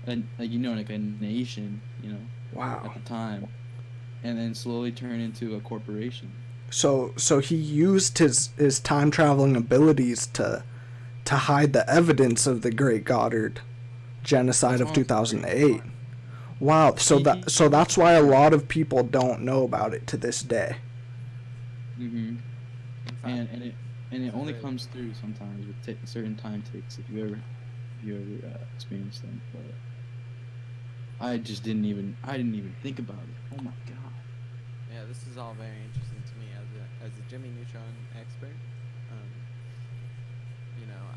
Speaker 1: like a nation,
Speaker 2: Wow.
Speaker 1: at the time, and then slowly turn into a corporation.
Speaker 2: So he used his time traveling abilities to hide the evidence of the Great Goddard Genocide of 2008. Wow. So that's why a lot of people don't know about it to this day.
Speaker 1: Mm-hmm. And it only comes through sometimes with certain time ticks if you ever experienced them. But I didn't even think about it. Oh my god.
Speaker 3: Yeah, this is all very interesting to me as a Jimmy Neutron expert.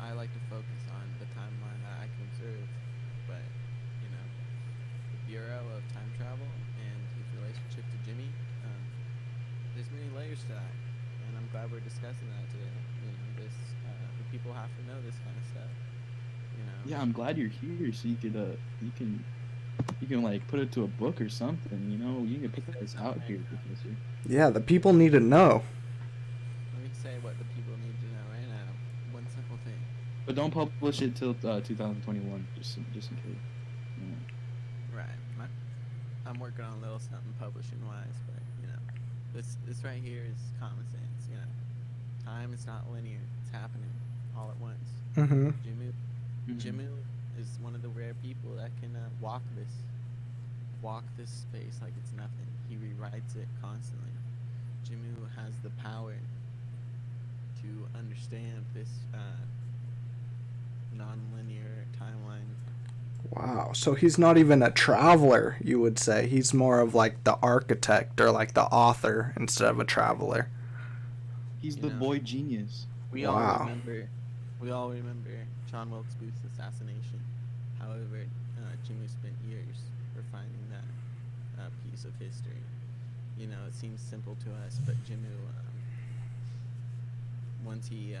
Speaker 3: I like to focus on the timeline that I can observe, but the Bureau of Time Travel and his relationship to Jimmy, there's many layers to that, and I'm glad we're discussing that today. The people have to know this kind of stuff.
Speaker 1: Yeah, I'm glad you're here so you can like put it to a book or something. You can put this out here, Professor.
Speaker 2: Yeah, the people need to know.
Speaker 3: Let me say what the people need to know right now. One simple thing.
Speaker 1: But don't publish it till 2021, just in case.
Speaker 3: Right. I'm working on a little something publishing wise, but this right here is common sense. Time is not linear; it's happening all at once.
Speaker 2: Mm-hmm.
Speaker 3: Jimmy is one of the rare people that can walk this space like it's nothing. He rewrites it constantly. Jimmy has the power to understand this non-linear timeline.
Speaker 2: Wow. So he's not even a traveler, you would say. He's more of like the architect or like the author instead of a traveler.
Speaker 1: He's the boy genius.
Speaker 3: We all remember John Wilkes Booth's assassination. However, Jimmy spent years refining that piece of history. It seems simple to us, but Jimmy, once he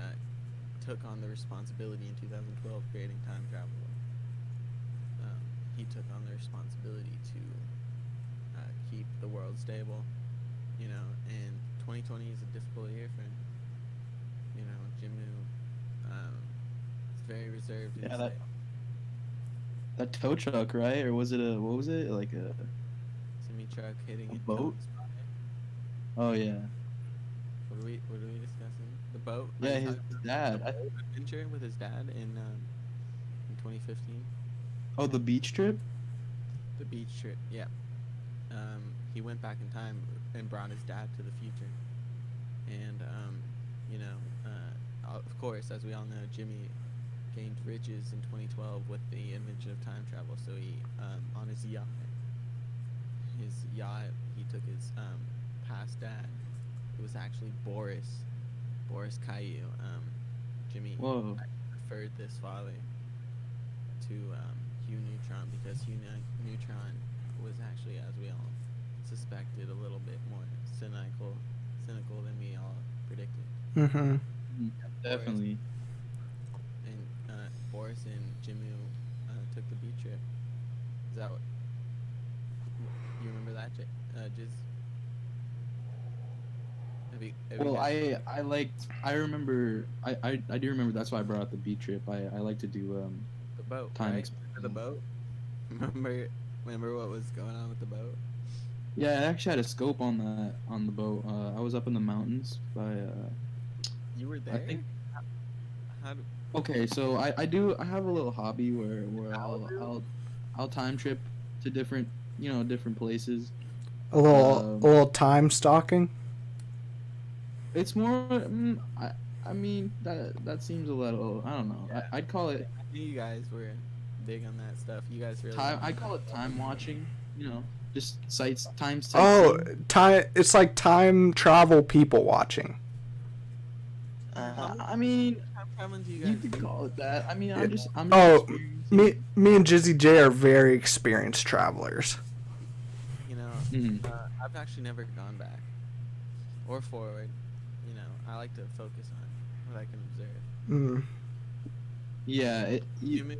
Speaker 3: took on the responsibility in 2012 creating time travel, he took on the responsibility to keep the world stable, and 2020 is a difficult year for him. Jimmy is very reserved.
Speaker 1: Yeah, that tow truck, right? Or was it what was it? Like a
Speaker 3: semi-truck hitting
Speaker 1: a boat? Oh, yeah.
Speaker 3: What are we discussing? The boat?
Speaker 1: Yeah, his dad.
Speaker 3: Adventure with his dad in 2015.
Speaker 1: Oh, the beach trip?
Speaker 3: The beach trip, yeah. He went back in time and brought his dad to the future. And, of course, as we all know, Jimmy gained riches in 2012 with the invention of time travel. So he, on his yacht, he took his past dad. It was actually Boris Caillou. Jimmy referred this father to Hugh Neutron because Hugh Neutron was actually, as we all suspected, a little bit more cynical than we all predicted.
Speaker 2: Mm-hmm.
Speaker 1: Definitely.
Speaker 3: And Boris and Jimmy took the beach trip. Is that what you remember that, Jiz?
Speaker 1: Well, I do remember. That's why I brought up the beach trip. I like to do
Speaker 3: the boat.
Speaker 1: Time
Speaker 3: right? The boat. Remember what was going on with the boat?
Speaker 1: Yeah, I actually had a scope on the boat. I was up in the mountains by.
Speaker 3: You were there.
Speaker 1: I think. Okay, so I have a little hobby where I'll time trip to different places.
Speaker 2: A little time stalking.
Speaker 1: It's more. I mean that seems a little. I don't know.
Speaker 3: Yeah.
Speaker 1: I'd call it.
Speaker 3: I knew you guys were big on that stuff. You guys really.
Speaker 1: I call it time watching. Just time.
Speaker 2: Oh, time! It's like time travel people watching.
Speaker 1: I mean,
Speaker 3: How prevalent do you
Speaker 1: you
Speaker 3: guys?
Speaker 1: could call it that. I mean, I'm just.
Speaker 2: Oh, me and JizzyJ are very experienced travelers.
Speaker 3: You know,
Speaker 1: Mhm.
Speaker 3: I I've actually never gone back or forward. You know, I like to focus on what I can observe.
Speaker 2: Mm.
Speaker 1: Yeah,
Speaker 3: Jimmy's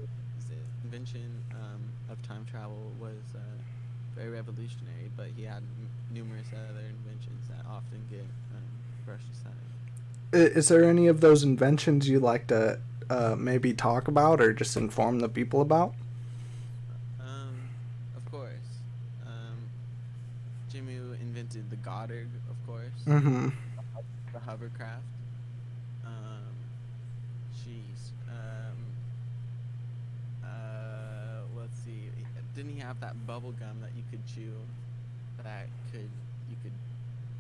Speaker 3: invention of time travel was very revolutionary, but he had numerous other inventions that often get brushed aside.
Speaker 2: Is there any of those inventions you like to maybe talk about or just inform the people about?
Speaker 3: Of course. Jimmy invented the Goddard, of course.
Speaker 2: Mm-hmm.
Speaker 3: The hovercraft. Jeez. Let's see. Didn't he have that bubble gum that you could chew that you could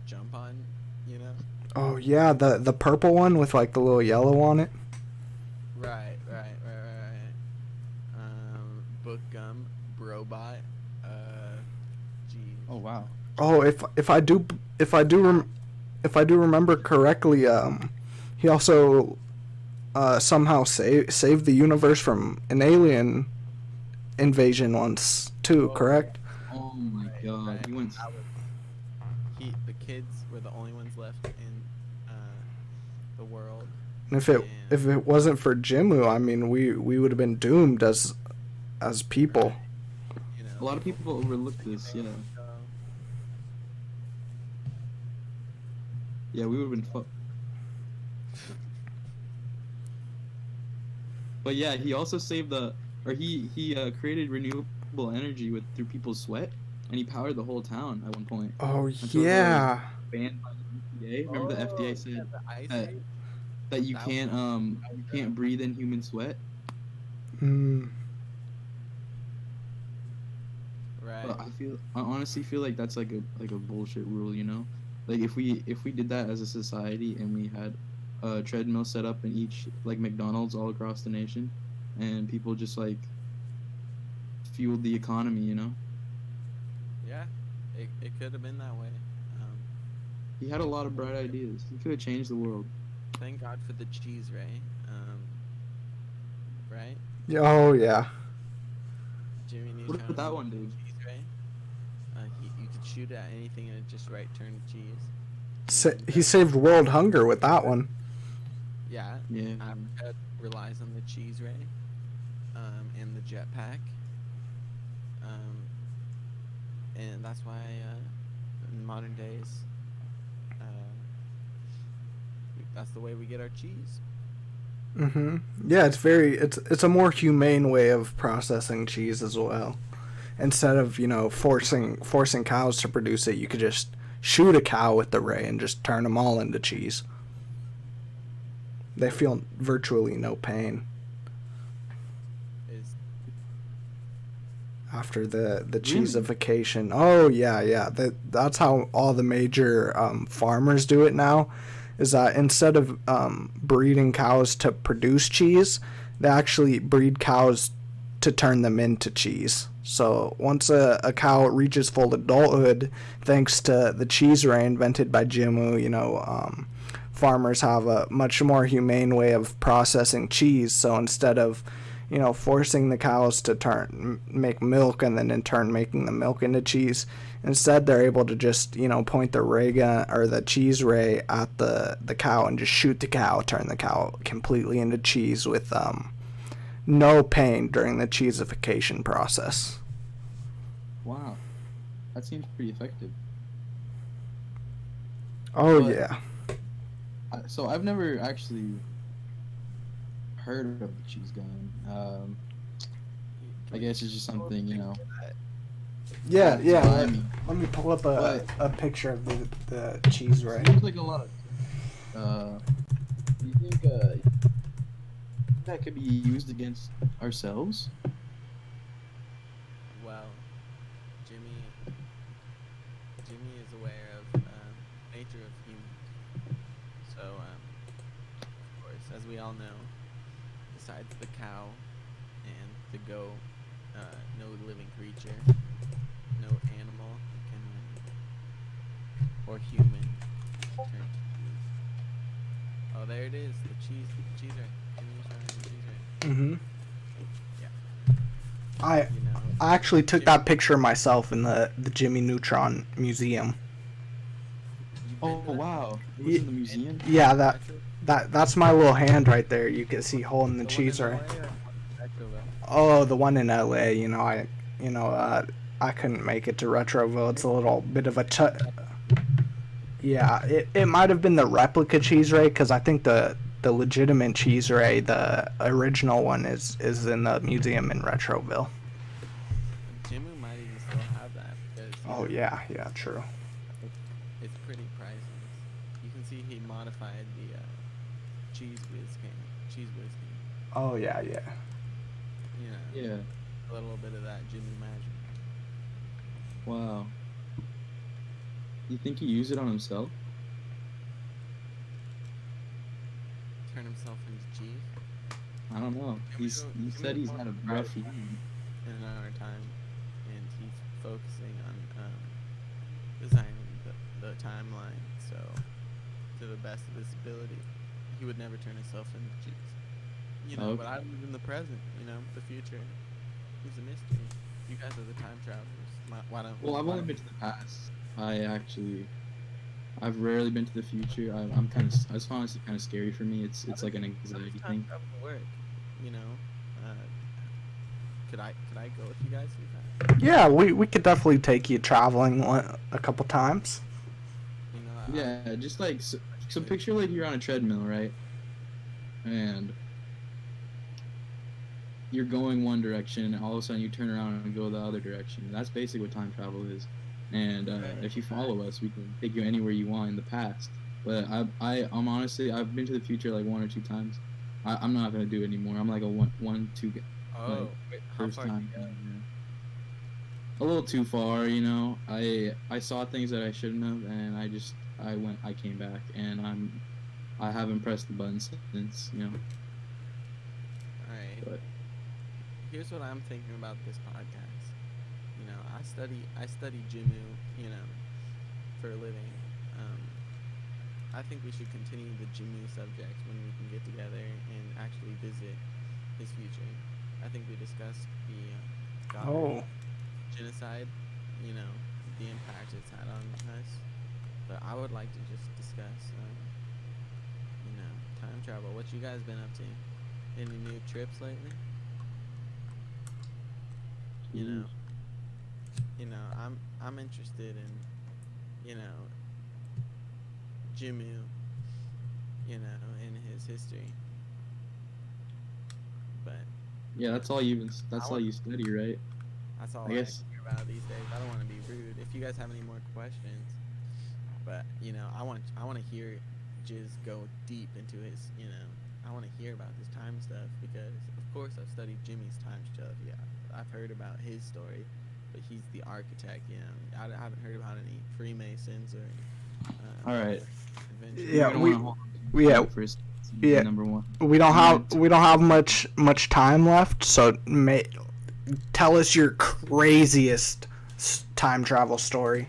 Speaker 3: jump on, you know?
Speaker 2: Oh yeah, the purple one with like the little yellow on it.
Speaker 3: Right. Book gum, Brobot. Geez.
Speaker 1: oh wow.
Speaker 2: Oh, if I do remember correctly, he also somehow saved the universe from an alien invasion once too. Correct?
Speaker 1: Oh my god.
Speaker 3: Right.
Speaker 1: He went.
Speaker 3: The kids were the only ones left in the world.
Speaker 2: And if it wasn't for Jimu, I mean, we would have been doomed as people.
Speaker 3: Right. You know,
Speaker 1: A lot of people overlook this. Yeah. Yeah, we would have been fucked. But yeah, he also saved he created renewable energy through people's sweat, and he powered the whole town at one point.
Speaker 2: Oh
Speaker 1: Until
Speaker 2: yeah.
Speaker 1: they were banned by the FDA. Remember the FDA said
Speaker 3: the ice
Speaker 1: that,
Speaker 3: age?
Speaker 1: that you can't breathe in human sweat.
Speaker 2: Mm.
Speaker 3: Right.
Speaker 1: But I honestly feel like that's like a bullshit rule, you know? Like if we did that as a society and we had a treadmill set up in each like McDonald's all across the nation, and people just like fueled the economy, you know?
Speaker 3: Yeah, it could have been that way.
Speaker 1: He had a lot of bright ideas. He could have changed the world.
Speaker 3: Thank God for the cheese, Ray. Right?
Speaker 2: Oh yeah.
Speaker 3: Jimmy Neutrons.
Speaker 1: What did that one do?
Speaker 3: Cheese, Ray. You could shoot at anything and it just right turned to cheese.
Speaker 2: He saved world hunger with that one.
Speaker 3: Yeah.
Speaker 1: Yeah.
Speaker 3: Africa relies on the cheese, Ray. And the jetpack. And that's why in modern days, that's the way we get our cheese.
Speaker 2: Mm-hmm. Yeah, it's a more humane way of processing cheese as well. Instead of, forcing cows to produce it, you could just shoot a cow with the ray and just turn them all into cheese. They feel virtually no pain after the cheesification. Oh yeah. That's how all the major farmers do it now. Is that instead of breeding cows to produce cheese, they actually breed cows to turn them into cheese. So once a cow reaches full adulthood, thanks to the cheese ray invented by Jimu, farmers have a much more humane way of processing cheese. So instead of forcing the cows to make milk and then in turn making the milk into cheese, instead they're able to just point the ray gun or the cheese ray at the cow and just shoot the cow, turn the cow completely into cheese with no pain during the cheesification process.
Speaker 1: Wow. That seems pretty effective.
Speaker 2: Oh
Speaker 1: But-
Speaker 2: yeah.
Speaker 1: So I've never actually heard of the cheese gun. I guess it's just something,
Speaker 2: Yeah.
Speaker 1: slimy.
Speaker 2: Let me pull up a picture of the cheese ray.
Speaker 1: It seems like a lot of. Do you think that could be used against ourselves?
Speaker 3: Well, Jimmy is aware of nature of humans. So, of course, as we all know, besides the cow and the goat, no living creature, no animal can or human turn to cheese. Oh, there it is, the cheese ray. Jimmy's running the cheese ray.
Speaker 2: Mm-hmm.
Speaker 3: Yeah.
Speaker 2: I
Speaker 3: You know,
Speaker 2: I actually took that picture myself in the Jimmy Neutron Museum.
Speaker 3: You've
Speaker 1: Oh
Speaker 3: been to that?
Speaker 1: wow, it was in the museum.
Speaker 2: Yeah,
Speaker 3: Retro-
Speaker 2: that's my little hand right there. You can see holding the
Speaker 3: the one
Speaker 2: cheese
Speaker 3: in
Speaker 2: right.
Speaker 3: LA or the one in Retroville?
Speaker 2: Oh, the one in LA. I couldn't make it to Retroville. It's a little bit of a yeah. It might have been the replica cheese ray because I think the legitimate cheese ray, the original one, is in the museum in Retroville.
Speaker 3: Jimmy might even still have that because
Speaker 2: Oh yeah, yeah, true.
Speaker 3: it's pretty priceless. You can see he modified the cheese whiz king.
Speaker 2: Oh yeah, yeah.
Speaker 3: You know,
Speaker 1: Yeah.
Speaker 3: a little bit of that Jimmy magic.
Speaker 1: Wow. You think he used it on himself?
Speaker 3: Turn himself into cheese.
Speaker 1: I don't know. He said he's had a rough year.
Speaker 3: In our time, and he's focusing on designing the timeline so to the best of his ability he would never turn himself into cheese. You know, but I live in the present. You know, the future is a mystery. You guys are the time travelers. Why don't?
Speaker 1: Well, I've only been to the past. I've rarely been to the future. I'm kind of, it's honestly kind of scary for me. It's like an anxiety thing.
Speaker 3: Time travel work. You know, could I go with you guys sometime?
Speaker 2: Yeah, we could definitely take you traveling a couple times.
Speaker 3: You know,
Speaker 1: Yeah, just like so picture like you're on a treadmill, right? And you're going one direction, and all of a sudden you turn around and go the other direction. That's basically what time travel is. And if you follow us, we can take you anywhere you want in the past. But I'm honestly, I've been to the future like 1 or 2 times. I'm not gonna do it anymore. I'm like a one, two.
Speaker 3: Oh, wait, how
Speaker 1: First
Speaker 3: far do
Speaker 1: time.
Speaker 3: you go?
Speaker 1: A little too far, you know. I saw things that I shouldn't have, and I came back, and I haven't pressed the button since, you know.
Speaker 3: Alright.
Speaker 1: But
Speaker 3: Here's what I'm thinking about this podcast. You know, I study Jimmy, you know, for a living. I think we should continue the Jimmy subject when we can get together and actually visit his future. I think we discussed the Goddard genocide, you know, the impact it's had on us. But I would like to just discuss, you know, time travel. What you guys been up to? Any new trips lately? You know, I'm interested in, you know, Jimmy, you know, in his history. But
Speaker 1: yeah, that's all you study, right?
Speaker 3: that's all
Speaker 1: I
Speaker 3: I
Speaker 1: guess.
Speaker 3: hear about these days. I don't want to be rude. If you guys have any more questions, but you know, I want to hear Jizz go deep into his, you know, I want to hear about his time stuff because of course I've studied Jimmy's time stuff. Yeah, I've heard about his story, but he's the architect. You know, I haven't heard about any Freemasons or.
Speaker 1: All right.
Speaker 2: Yeah,
Speaker 1: Yeah. Number one.
Speaker 2: we don't have much time left, so tell us your craziest time travel story.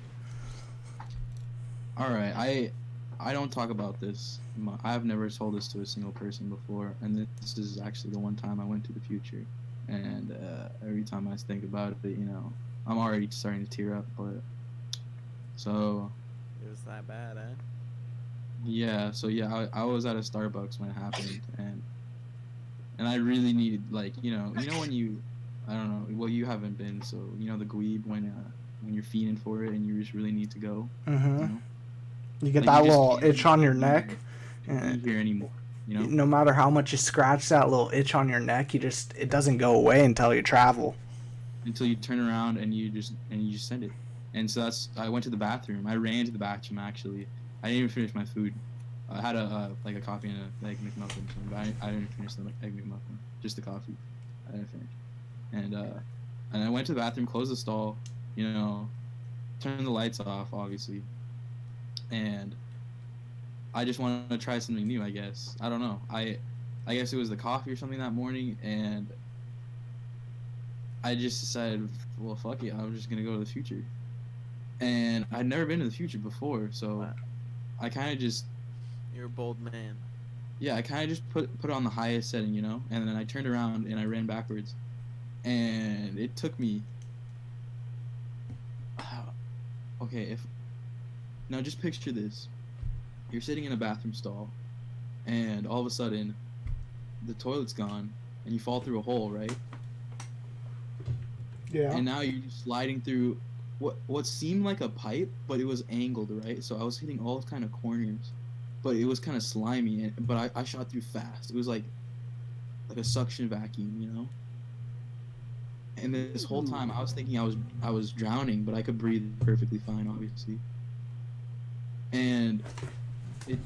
Speaker 1: All right. I don't talk about this. I've never told this to a single person before, and this is actually the one time I went to the future. And every time I think about it, you know, I'm already starting to tear up. But so.
Speaker 3: It was that bad, eh?
Speaker 1: Yeah. So yeah, I was at a Starbucks when it happened, and I really needed, like, you know when you, I don't know. Well, you haven't been, so you know the Gweeb when you're feeding for it and you just really need to go.
Speaker 2: Mm-hmm.
Speaker 1: You know?
Speaker 2: You get
Speaker 1: Like,
Speaker 2: that little itch on your neck.
Speaker 1: You can't hear anymore. You know.
Speaker 2: No matter how much you scratch that little itch on your neck, it doesn't go away until you travel.
Speaker 1: Until you turn around and you just send it. And so I went to the bathroom. I ran to the bathroom actually. I didn't even finish my food. I had a coffee and a egg McMuffin, but I didn't finish the egg McMuffin. Just the coffee. I didn't finish. And I went to the bathroom, closed the stall, you know, turned the lights off, obviously. And I just wanted to try something new, I guess. I don't know. I guess it was the coffee or something that morning, and I just decided, well, fuck it, I'm just gonna go to the future. And I'd never been to the future before, so
Speaker 3: Wow.
Speaker 1: I kind of just.
Speaker 3: You're a bold man.
Speaker 1: Yeah, I kind of just put it on the highest setting, you know, and then I turned around and I ran backwards, and it took me okay, if now just picture this. You're sitting in a bathroom stall, and all of a sudden, the toilet's gone, and you fall through a hole, right?
Speaker 2: Yeah.
Speaker 1: And now you're just sliding through what seemed like a pipe, but it was angled, right? So I was hitting all kind of corners, but it was kind of slimy. But I shot through fast. It was like a suction vacuum, you know. And this whole time I was thinking I was drowning, but I could breathe perfectly fine, obviously. And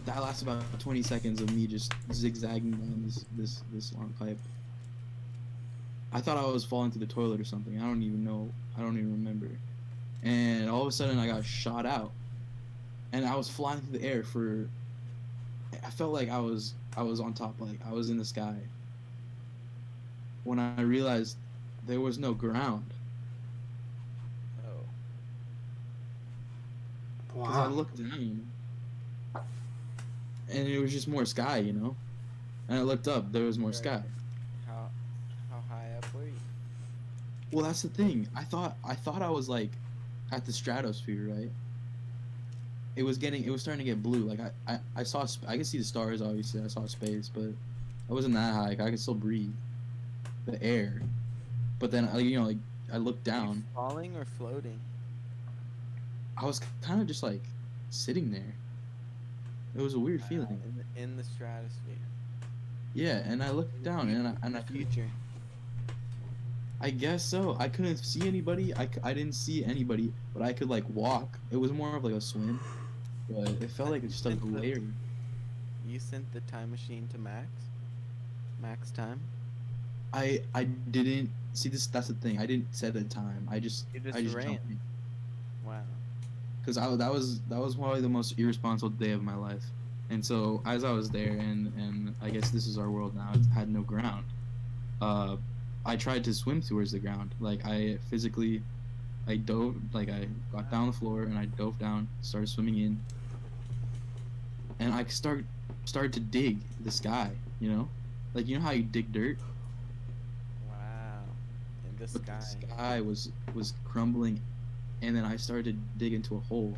Speaker 1: that lasted about 20 seconds of me just zigzagging down this long pipe. I thought I was falling through the toilet or something. I don't even know. I don't even remember. And all of a sudden I got shot out, and I was flying through the air for. I felt like I was on top, like I was in the sky. When I realized there was no ground,
Speaker 3: Oh.
Speaker 1: because I looked down, and it was just more sky, you know. And I looked up, there was more sky.
Speaker 3: How high up were you?
Speaker 1: Well, that's the thing. I thought I was like at the stratosphere, right? It was starting to get blue. Like I saw, I could see the stars, obviously. I saw space, but I wasn't that high. Like, I could still breathe the air. But then, like I looked down.
Speaker 3: Falling or floating?
Speaker 1: I was kind of just like sitting there. It was a weird feeling.
Speaker 3: In the stratosphere.
Speaker 1: Yeah, and I looked down, and I
Speaker 3: Future.
Speaker 1: I guess so. I couldn't see anybody. I didn't see anybody, but I could like walk. It was more of like a swim, but it felt like it's just like a layer.
Speaker 3: You sent the time machine to max time.
Speaker 1: I didn't see this. That's the thing. I didn't set a time. I just
Speaker 3: ran.
Speaker 1: jumped in.
Speaker 3: Wow.
Speaker 1: Because that was probably the most irresponsible day of my life. And so as I was there, and I guess this is our world now. It had no ground. I tried to swim towards the ground. Like I dove. Like I got down the floor and I dove down, started swimming in, and I started to dig the sky. You know, like you know how you dig dirt.
Speaker 3: Wow. In the
Speaker 1: But
Speaker 3: sky.
Speaker 1: the sky was crumbling, and then I started to dig into a hole.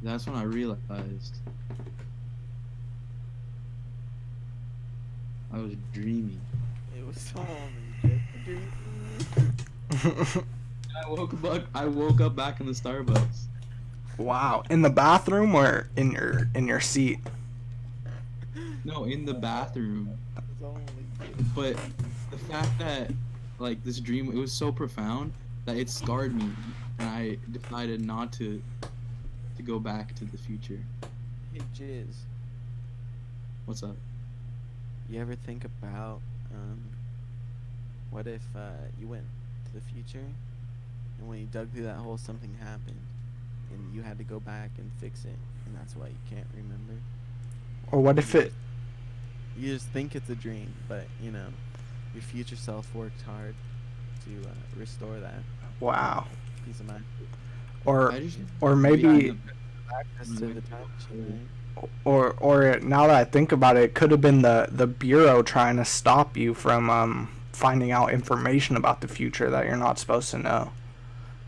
Speaker 1: That's when I realized I was dreaming.
Speaker 3: It was only just a dream.
Speaker 1: I woke up back in the Starbucks.
Speaker 2: Wow. In the bathroom or in your seat?
Speaker 1: No, in the bathroom.
Speaker 3: It was only
Speaker 1: But the fact that like this dream, it was so profound that it scarred me, and I decided not to go back to the future.
Speaker 3: Hey Jizz,
Speaker 1: What's up?
Speaker 3: you ever think about what if you went to the future and when you dug through that hole something happened and you had to go back and fix it and that's why you can't remember?
Speaker 2: Or what if it?
Speaker 3: You just think it's a dream, but you know your future self worked hard to restore that
Speaker 2: Wow.
Speaker 3: peace of mind.
Speaker 2: Or maybe.
Speaker 3: Access to the time machine, right?
Speaker 2: Or now that I think about it, it could have been the Bureau trying to stop you from finding out information about the future that you're not supposed to know.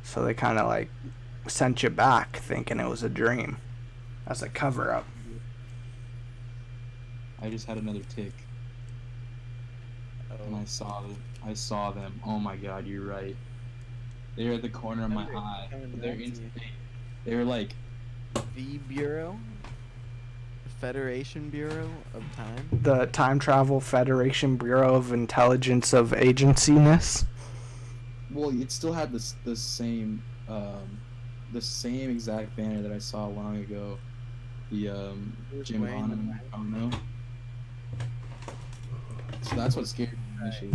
Speaker 2: So they kind of like sent you back thinking it was a dream as a cover up.
Speaker 1: I just had another tick, and
Speaker 3: Oh.
Speaker 1: I saw them. Oh my God, you're right. They're at the corner of my
Speaker 3: They're
Speaker 1: eye.
Speaker 3: coming
Speaker 1: They're
Speaker 3: back to you.
Speaker 1: they were like,
Speaker 3: The Bureau? The Federation Bureau of Time?
Speaker 2: The Time Travel Federation Bureau of Intelligence of Agency-ness.
Speaker 1: well, it still had the same exact banner that I saw long ago. The
Speaker 3: was
Speaker 1: Jim
Speaker 3: wearing the
Speaker 1: Neutrons. I don't know. So that's what scared me initially.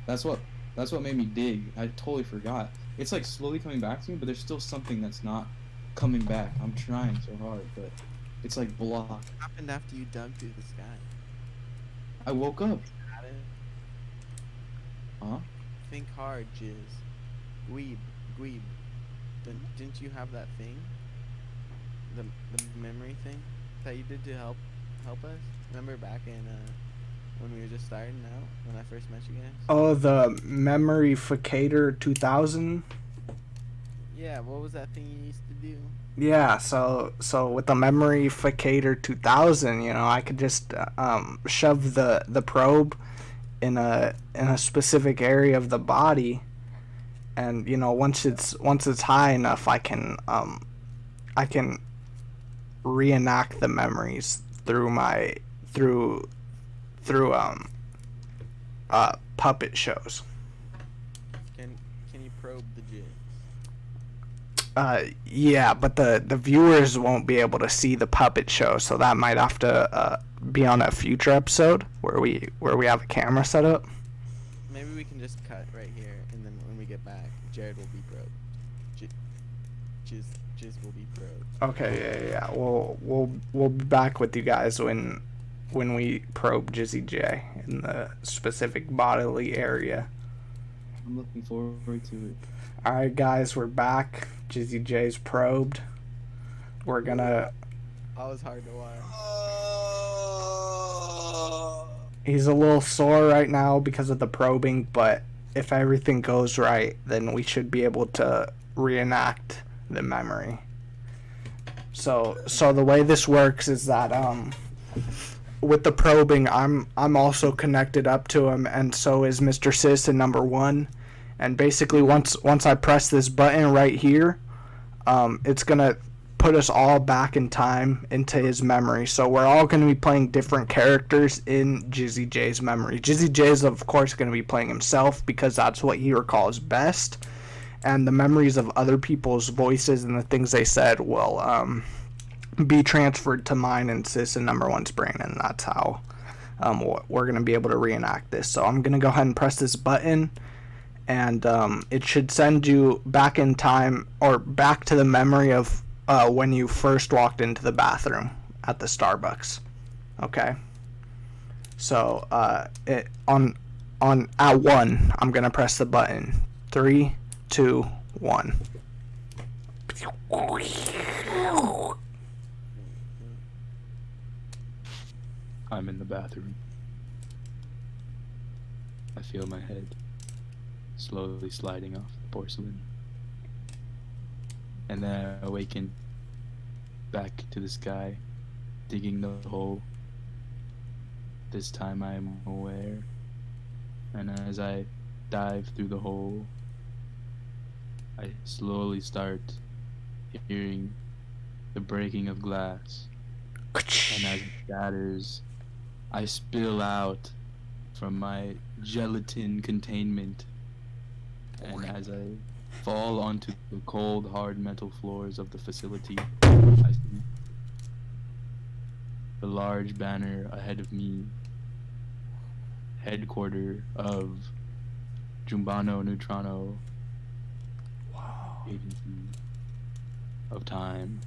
Speaker 1: That's what made me dig. I totally forgot. It's like slowly coming back to me, but there's still something that's not coming back. I'm trying so hard, but it's like blocked.
Speaker 3: What happened after you dug through the sky?
Speaker 1: I woke up.
Speaker 3: Had it?
Speaker 1: Huh?
Speaker 3: Think hard, Jizz. Gweeb. Didn't you have that thing? The memory thing that you did to help us? Remember back in when we were just starting out, when I first met you guys?
Speaker 2: Oh, the Memoryficator 2000
Speaker 3: Yeah, what was that thing you used to do?
Speaker 2: Yeah, so with the Memoryficator 2000, I could just shove the probe in a specific area of the body, and once it's high enough, I can reenact the memories through through puppet shows.
Speaker 3: Can you probe the jizz?
Speaker 2: Yeah, but the viewers won't be able to see the puppet show, so that might have to be on a future episode where we have a camera set up.
Speaker 3: Maybe we can just cut right here, and then when we get back, Jared will be probed. Jizz will be probed.
Speaker 2: Okay, yeah. We'll be back with you guys when we probe JizzyJ in the specific bodily area.
Speaker 1: I'm looking forward to it.
Speaker 2: All right, guys, we're back. JizzyJ's probed. We're gonna.
Speaker 3: That was hard to watch.
Speaker 2: He's a little sore right now because of the probing, but if everything goes right, then we should be able to reenact the memory. So the way this works is that with the probing, I'm also connected up to him, and so is Mr. CitizenNumberOne. And basically, once I press this button right here, it's gonna put us all back in time into his memory. So we're all gonna be playing different characters in JizzyJ's memory. JizzyJ is of course gonna be playing himself because that's what he recalls best, and the memories of other people's voices and the things they said will be transferred to mine and CitizenNumberOne's brain, and that's how we're gonna be able to reenact this. So I'm gonna go ahead and press this button. And it should send you back in time, or back to the memory of when you first walked into the bathroom at the Starbucks. Okay. So on at 1, I'm gonna press the button. 3, 2, 1.
Speaker 1: I'm in the bathroom. I feel my head slowly sliding off the porcelain. And then I awaken back to the sky, digging the hole. This time I am aware, and as I dive through the hole, I slowly start hearing the breaking of glass. And as it shatters, I spill out from my gelatin containment. And as I fall onto the cold, hard metal floors of the facility, I see the large banner ahead of me, headquarter of Jumbano Neutrano, Agency of Time,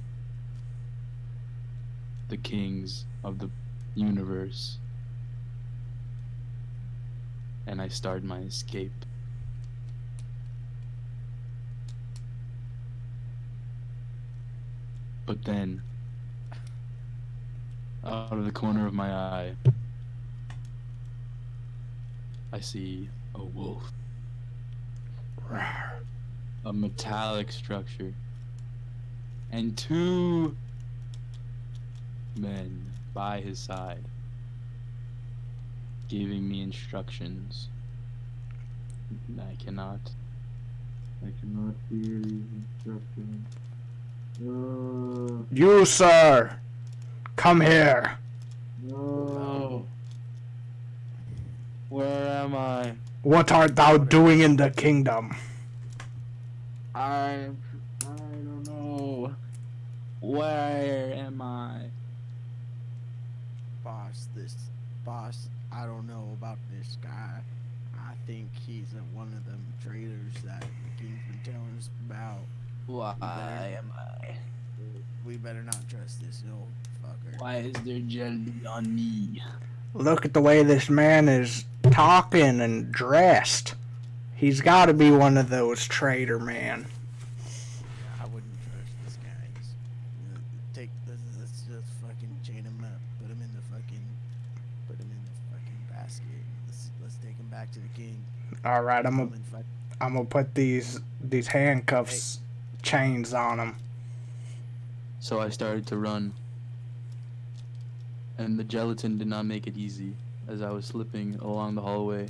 Speaker 1: the kings of the universe. And I start my escape. But then, out of the corner of my eye, I see a wolf. A metallic structure. And 2 men by his side, giving me instructions. I cannot hear these instructions.
Speaker 2: You, sir, come here.
Speaker 1: No. Where am I?
Speaker 2: What art thou doing in the kingdom?
Speaker 1: I don't know. Where am I?
Speaker 3: Boss, I don't know about this guy. I think he's one of them traitors that the king's been telling us about.
Speaker 1: Why am I?
Speaker 3: We better not trust this old fucker.
Speaker 1: Why is there jelly on me?
Speaker 2: Look at the way this man is talking and dressed. He's got to be one of those traitor man.
Speaker 3: I wouldn't trust this guy. Let's just fucking chain him up. Put him in the fucking basket. Let's take him back to the king.
Speaker 2: All right, I'm gonna put these handcuffs chains on him.
Speaker 1: So I started to run. And the gelatin did not make it easy as I was slipping along the hallway.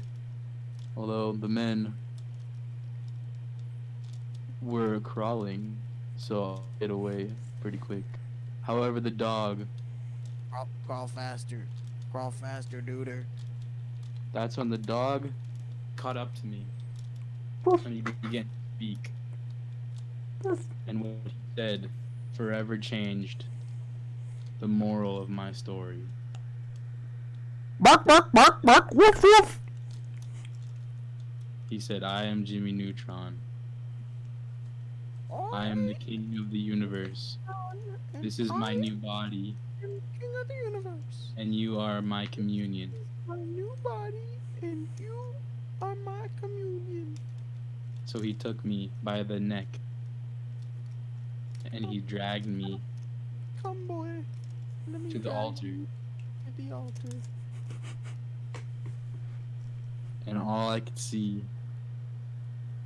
Speaker 1: Although the men were crawling, so I'll get away pretty quick. However, the dog,
Speaker 3: Crawl faster. Crawl faster, duder.
Speaker 1: that's when the dog caught up to me. And he began to speak. And what he said forever changed the moral of my story.
Speaker 2: Bark, bark, bark, bark, woof, woof.
Speaker 1: He said, I am Jimmy Neutron. I am the king of the universe. This is my new body,
Speaker 3: I'm king of the universe.
Speaker 1: and you are my communion.
Speaker 3: My new body, and you are my communion.
Speaker 1: So he took me by the neck, and he dragged me
Speaker 3: Come, boy. Let me
Speaker 1: to the
Speaker 3: drag
Speaker 1: altar.
Speaker 3: you to the altar.
Speaker 1: And all I could see,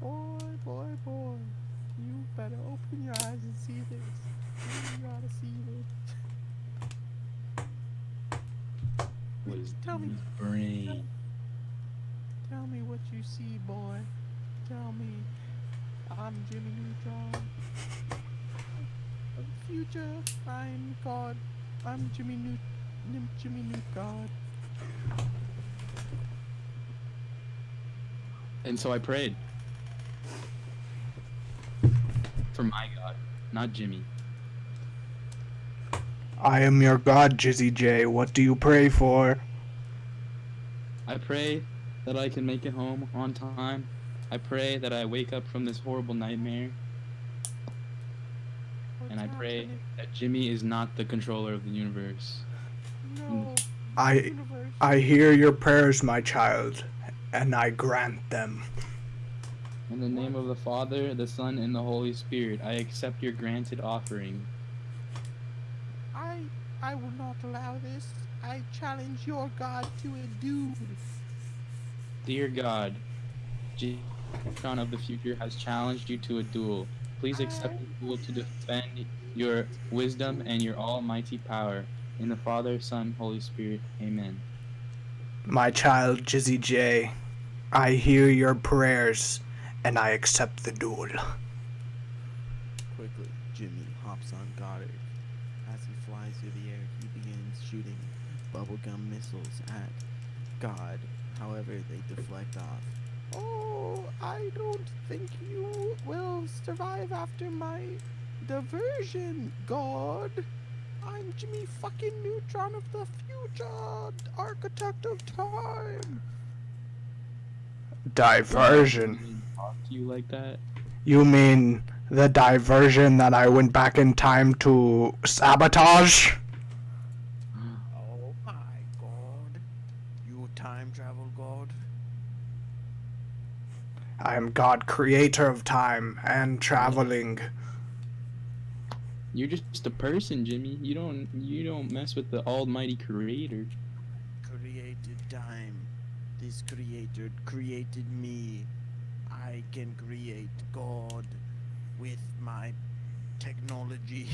Speaker 3: Boy, boy, boy. You better open your eyes and see this. You gotta see this.
Speaker 1: was
Speaker 3: Tell me.
Speaker 1: his brain.
Speaker 3: Tell me what you see, boy. Tell me. I'm Jimmy Neutron. Of the future, I'm God. I'm Jimmy Neut God.
Speaker 1: And so I prayed. For my God, not Jimmy.
Speaker 2: I am your god, JizzyJ. What do you pray for?
Speaker 1: I pray that I can make it home on time. I pray that I wake up from this horrible nightmare. And I pray
Speaker 3: happening?
Speaker 1: that Jimmy is not the controller of the universe.
Speaker 3: No.
Speaker 2: I hear your prayers, my child, and I grant them.
Speaker 1: In the name of the Father, the Son, and the Holy Spirit, I accept your granted offering.
Speaker 3: I will not allow this. I challenge your God to a duel.
Speaker 1: Dear God, Jimmy Neutron of the future has challenged you to a duel. Please accept the duel to defend your wisdom and your almighty power. In the Father, Son, Holy Spirit. Amen.
Speaker 2: My child, JizzyJ, I hear your prayers, and I accept the duel.
Speaker 3: Quickly, Jimmy hops on Goddard. As he flies through the air, he begins shooting bubblegum missiles at God. However, they deflect off. Oh, I don't think you will survive after my diversion, God. I'm Jimmy fucking Neutron of the future, architect of time.
Speaker 2: Diversion.
Speaker 1: Didn't talk to you like that?
Speaker 2: You mean the diversion that I went back in time to sabotage?
Speaker 3: Oh my God. You time travel God?
Speaker 2: I am God, creator of time and traveling.
Speaker 1: You're just a person, Jimmy. You don't mess with the almighty creator.
Speaker 3: Created time. This creator created me. I can create God with my technology.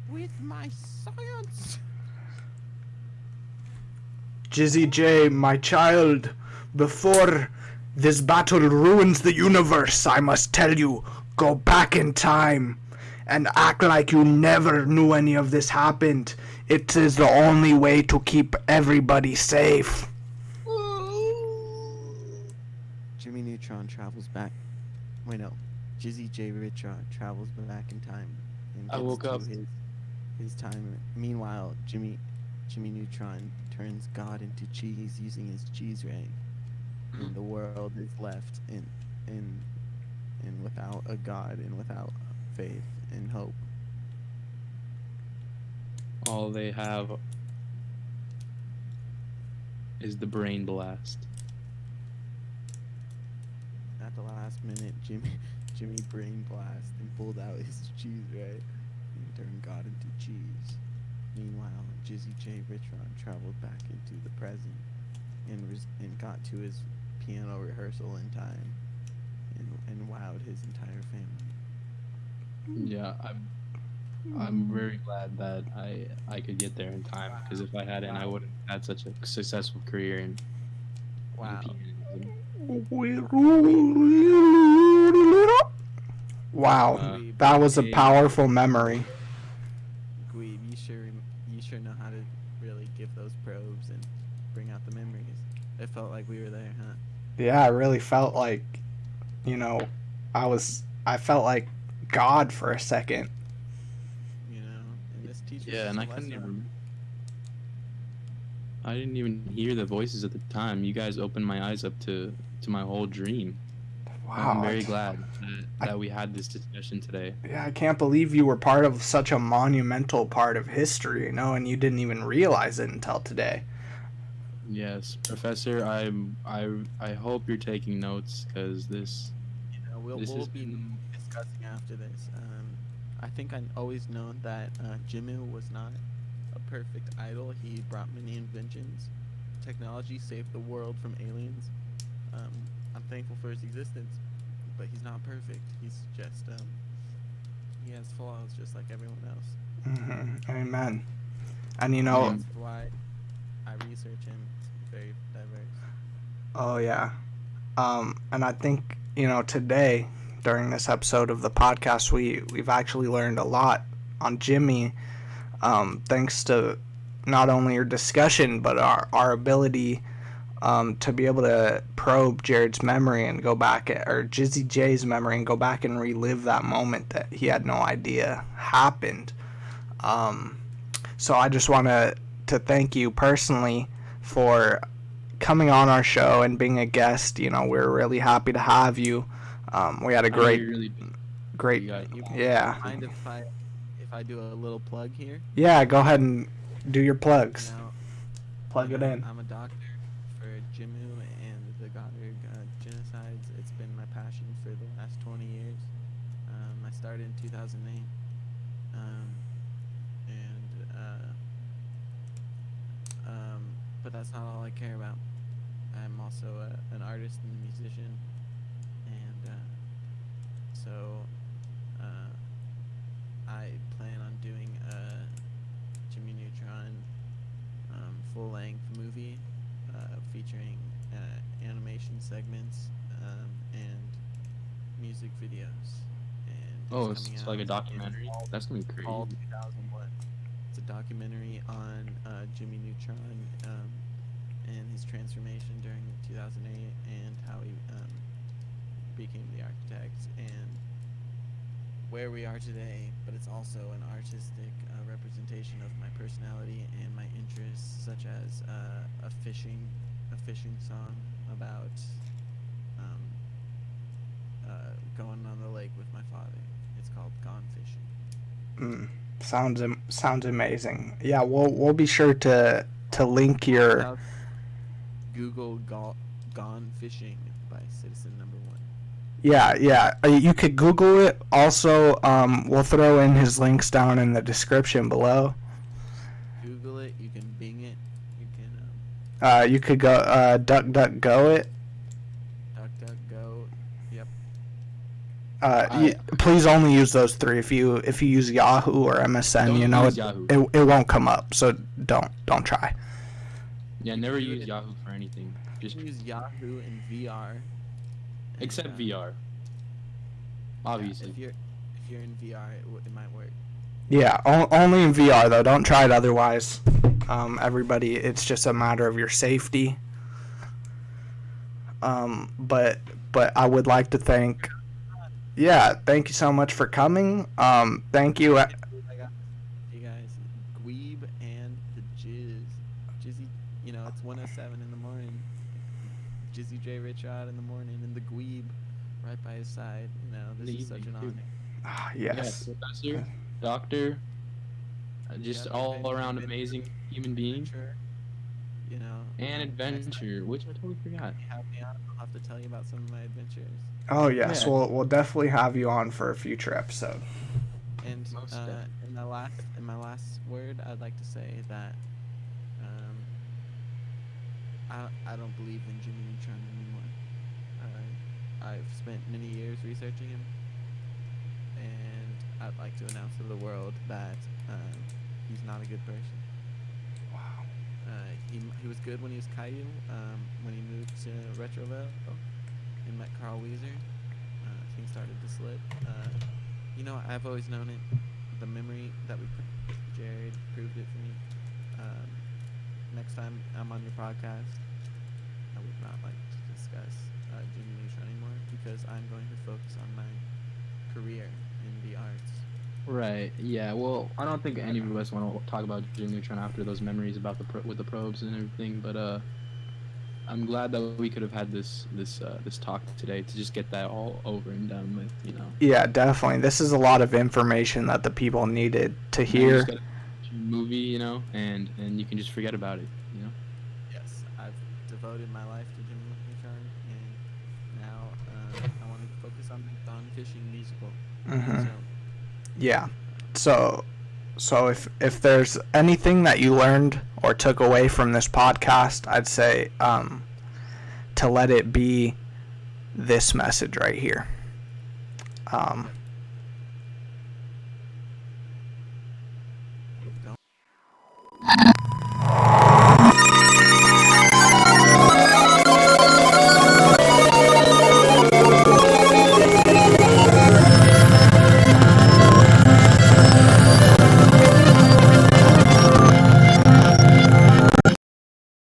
Speaker 3: With my science.
Speaker 2: JizzyJ, my child, before this battle ruins the universe, I must tell you, go back in time and act like you never knew any of this happened. It is the only way to keep everybody safe.
Speaker 3: Jimmy Neutron travels back. Wait, no. JizzyJ Richard travels back in time and
Speaker 1: I
Speaker 3: gets
Speaker 1: woke
Speaker 3: to
Speaker 1: up.
Speaker 3: his time. Meanwhile, Jimmy Neutron turns God into cheese using his cheese ray, and the world is left in without a God and without faith and hope.
Speaker 1: All they have is the brain blast.
Speaker 3: At the last minute, Jimmy brain blast and pulled out his cheese ray and turned God into cheese. Meanwhile, JizzyJ Richron traveled back into the present and got to his piano rehearsal in time and wowed his entire family.
Speaker 1: Yeah, I'm very glad that I could get there in time, because if I hadn't, I
Speaker 3: Wow.
Speaker 1: wouldn't have had such a successful career in
Speaker 3: Wow.
Speaker 1: pianism.
Speaker 2: Wow,
Speaker 3: Gweeb,
Speaker 2: that was a
Speaker 1: Hey,
Speaker 2: powerful memory.
Speaker 3: Gweeb, you sure know how to really give those probes and bring out the memories. It felt like we were there, huh?
Speaker 2: Yeah, I really felt like, I felt like God for a second.
Speaker 3: You know, and this teaches
Speaker 1: yeah,
Speaker 3: us
Speaker 1: and
Speaker 3: a
Speaker 1: I couldn't
Speaker 3: lesson.
Speaker 1: even. I didn't even hear the voices at the time. You guys opened my eyes up to my whole dream. I'm
Speaker 2: Wow.
Speaker 1: very glad that we had this discussion today.
Speaker 2: Yeah, I can't believe you were part of such a monumental part of history, and you didn't even realize it until today.
Speaker 1: Yes, Professor, I hope you're taking notes, because this
Speaker 3: We'll
Speaker 1: has
Speaker 3: be
Speaker 1: been.
Speaker 3: discussing after this. I think I always known that Jimmy was not a perfect idol. He brought many inventions. Technology saved the world from aliens. Um, I'm thankful for his existence, but he's not perfect. He's just he has flaws just like everyone else.
Speaker 2: Amen. And
Speaker 1: Amen.
Speaker 3: That's why I research him. It's very diverse.
Speaker 2: oh yeah. And I think, today during this episode of the podcast, we've actually learned a lot on Jimmy, thanks to not only your discussion, but our ability to be able to probe Jared's memory and go back or Jizzy J's memory and go back and relive that moment that he had no idea happened. Um, so I just want to thank you personally for coming on our show and being a guest. We're really happy to have you. We had a
Speaker 1: I know
Speaker 2: great,
Speaker 1: you're really busy.
Speaker 2: great,
Speaker 1: You got
Speaker 2: yeah,
Speaker 3: Mind if I do a little plug here?
Speaker 2: yeah. Go ahead and do your
Speaker 3: You
Speaker 2: plugs.
Speaker 3: know,
Speaker 2: Plug it in.
Speaker 3: I'm a doctor for Jimmy and the Goddard genocides. It's been my passion for the last 20 years. I started in 2008, and but that's not all I care about. I'm also an artist and a musician, and so uh, I plan on doing a Jimmy Neutron full-length movie featuring animation segments and music videos. And
Speaker 1: Oh,
Speaker 3: it's coming
Speaker 1: it's
Speaker 3: out
Speaker 1: like a
Speaker 3: in
Speaker 1: documentary. That's gonna be
Speaker 3: fall
Speaker 1: crazy.
Speaker 3: 2001. It's a documentary on Jimmy Neutron and his transformation during 2008 and how he became the architect and where we are today. But it's also an artistic representation of my personality and my interests, such as a fishing song about um, going on the lake with my father. It's called Gone Fishing.
Speaker 2: Sounds amazing. Yeah, we'll be sure to link your.
Speaker 3: Google Gone Fishing by Citizen Number One.
Speaker 2: Yeah. You could Google it. Also, we'll throw in his links down in the description below.
Speaker 3: Google it. You can Bing it. You can
Speaker 2: You could go DuckDuckGo it.
Speaker 3: DuckDuckGo. Yep.
Speaker 2: Please only use those three. If you use Yahoo or MSN,
Speaker 1: Don't use Yahoo.
Speaker 2: it won't come up. So don't try.
Speaker 1: Yeah, never use Yahoo for anything. Just
Speaker 3: use Yahoo and VR.
Speaker 1: except VR. Obviously.
Speaker 3: Yeah, if you're in VR, it might work.
Speaker 2: Yeah, only in VR though. Don't try it otherwise. Everybody, it's just a matter of your safety. But I would like to thank. Yeah, thank you so much for coming. Thank you.
Speaker 3: I got you guys, Gweeb and the Jizzy. It's 1:07 in the morning. JizzyJ Rich out in the morning, and the Gweeb right by his side. This is such an honor.
Speaker 2: Yes.
Speaker 1: Yeah, professor, doctor, just
Speaker 3: Yep,
Speaker 1: all around amazing human being.
Speaker 3: Adventure,
Speaker 1: And
Speaker 3: next time
Speaker 1: adventure, which I totally forgot.
Speaker 3: you have me on, I'll have to tell you about some of my adventures.
Speaker 2: Oh yes,
Speaker 1: Yeah.
Speaker 2: we'll definitely have you on for a future episode.
Speaker 3: And
Speaker 1: Most definitely.
Speaker 3: in my last word, I'd like to say that I don't believe in Jimmy Neutron anymore. I've spent many years researching him, and I'd like to announce to the world that he's not a good person.
Speaker 2: Wow.
Speaker 3: He was good when he was Caillou, when he moved to Retroville and met Carl Weezer. Things started to slip. I've always known it. The memory that we Jared proved it for me. Next time I'm on your podcast, I would not like to discuss Jimmy Neutron anymore because I'm going to focus on my career in the arts.
Speaker 1: Right. Yeah. Well, I don't think any of us want to talk about Jimmy Neutron after those memories about with the probes and everything. But I'm glad that we could have had this talk today to just get that all over and done with.
Speaker 2: Yeah, definitely. This is a lot of information that the people needed to
Speaker 1: You
Speaker 2: hear.
Speaker 1: just gotta watch a movie, and you can just forget about it.
Speaker 3: Yes, I've devoted my life to Jimmy Neutron, and now I want to focus on the Gone Fishing musical.
Speaker 2: Mhm.
Speaker 3: So,
Speaker 2: Yeah. So if there's anything that you learned or took away from this podcast, I'd say to let it be this message right here.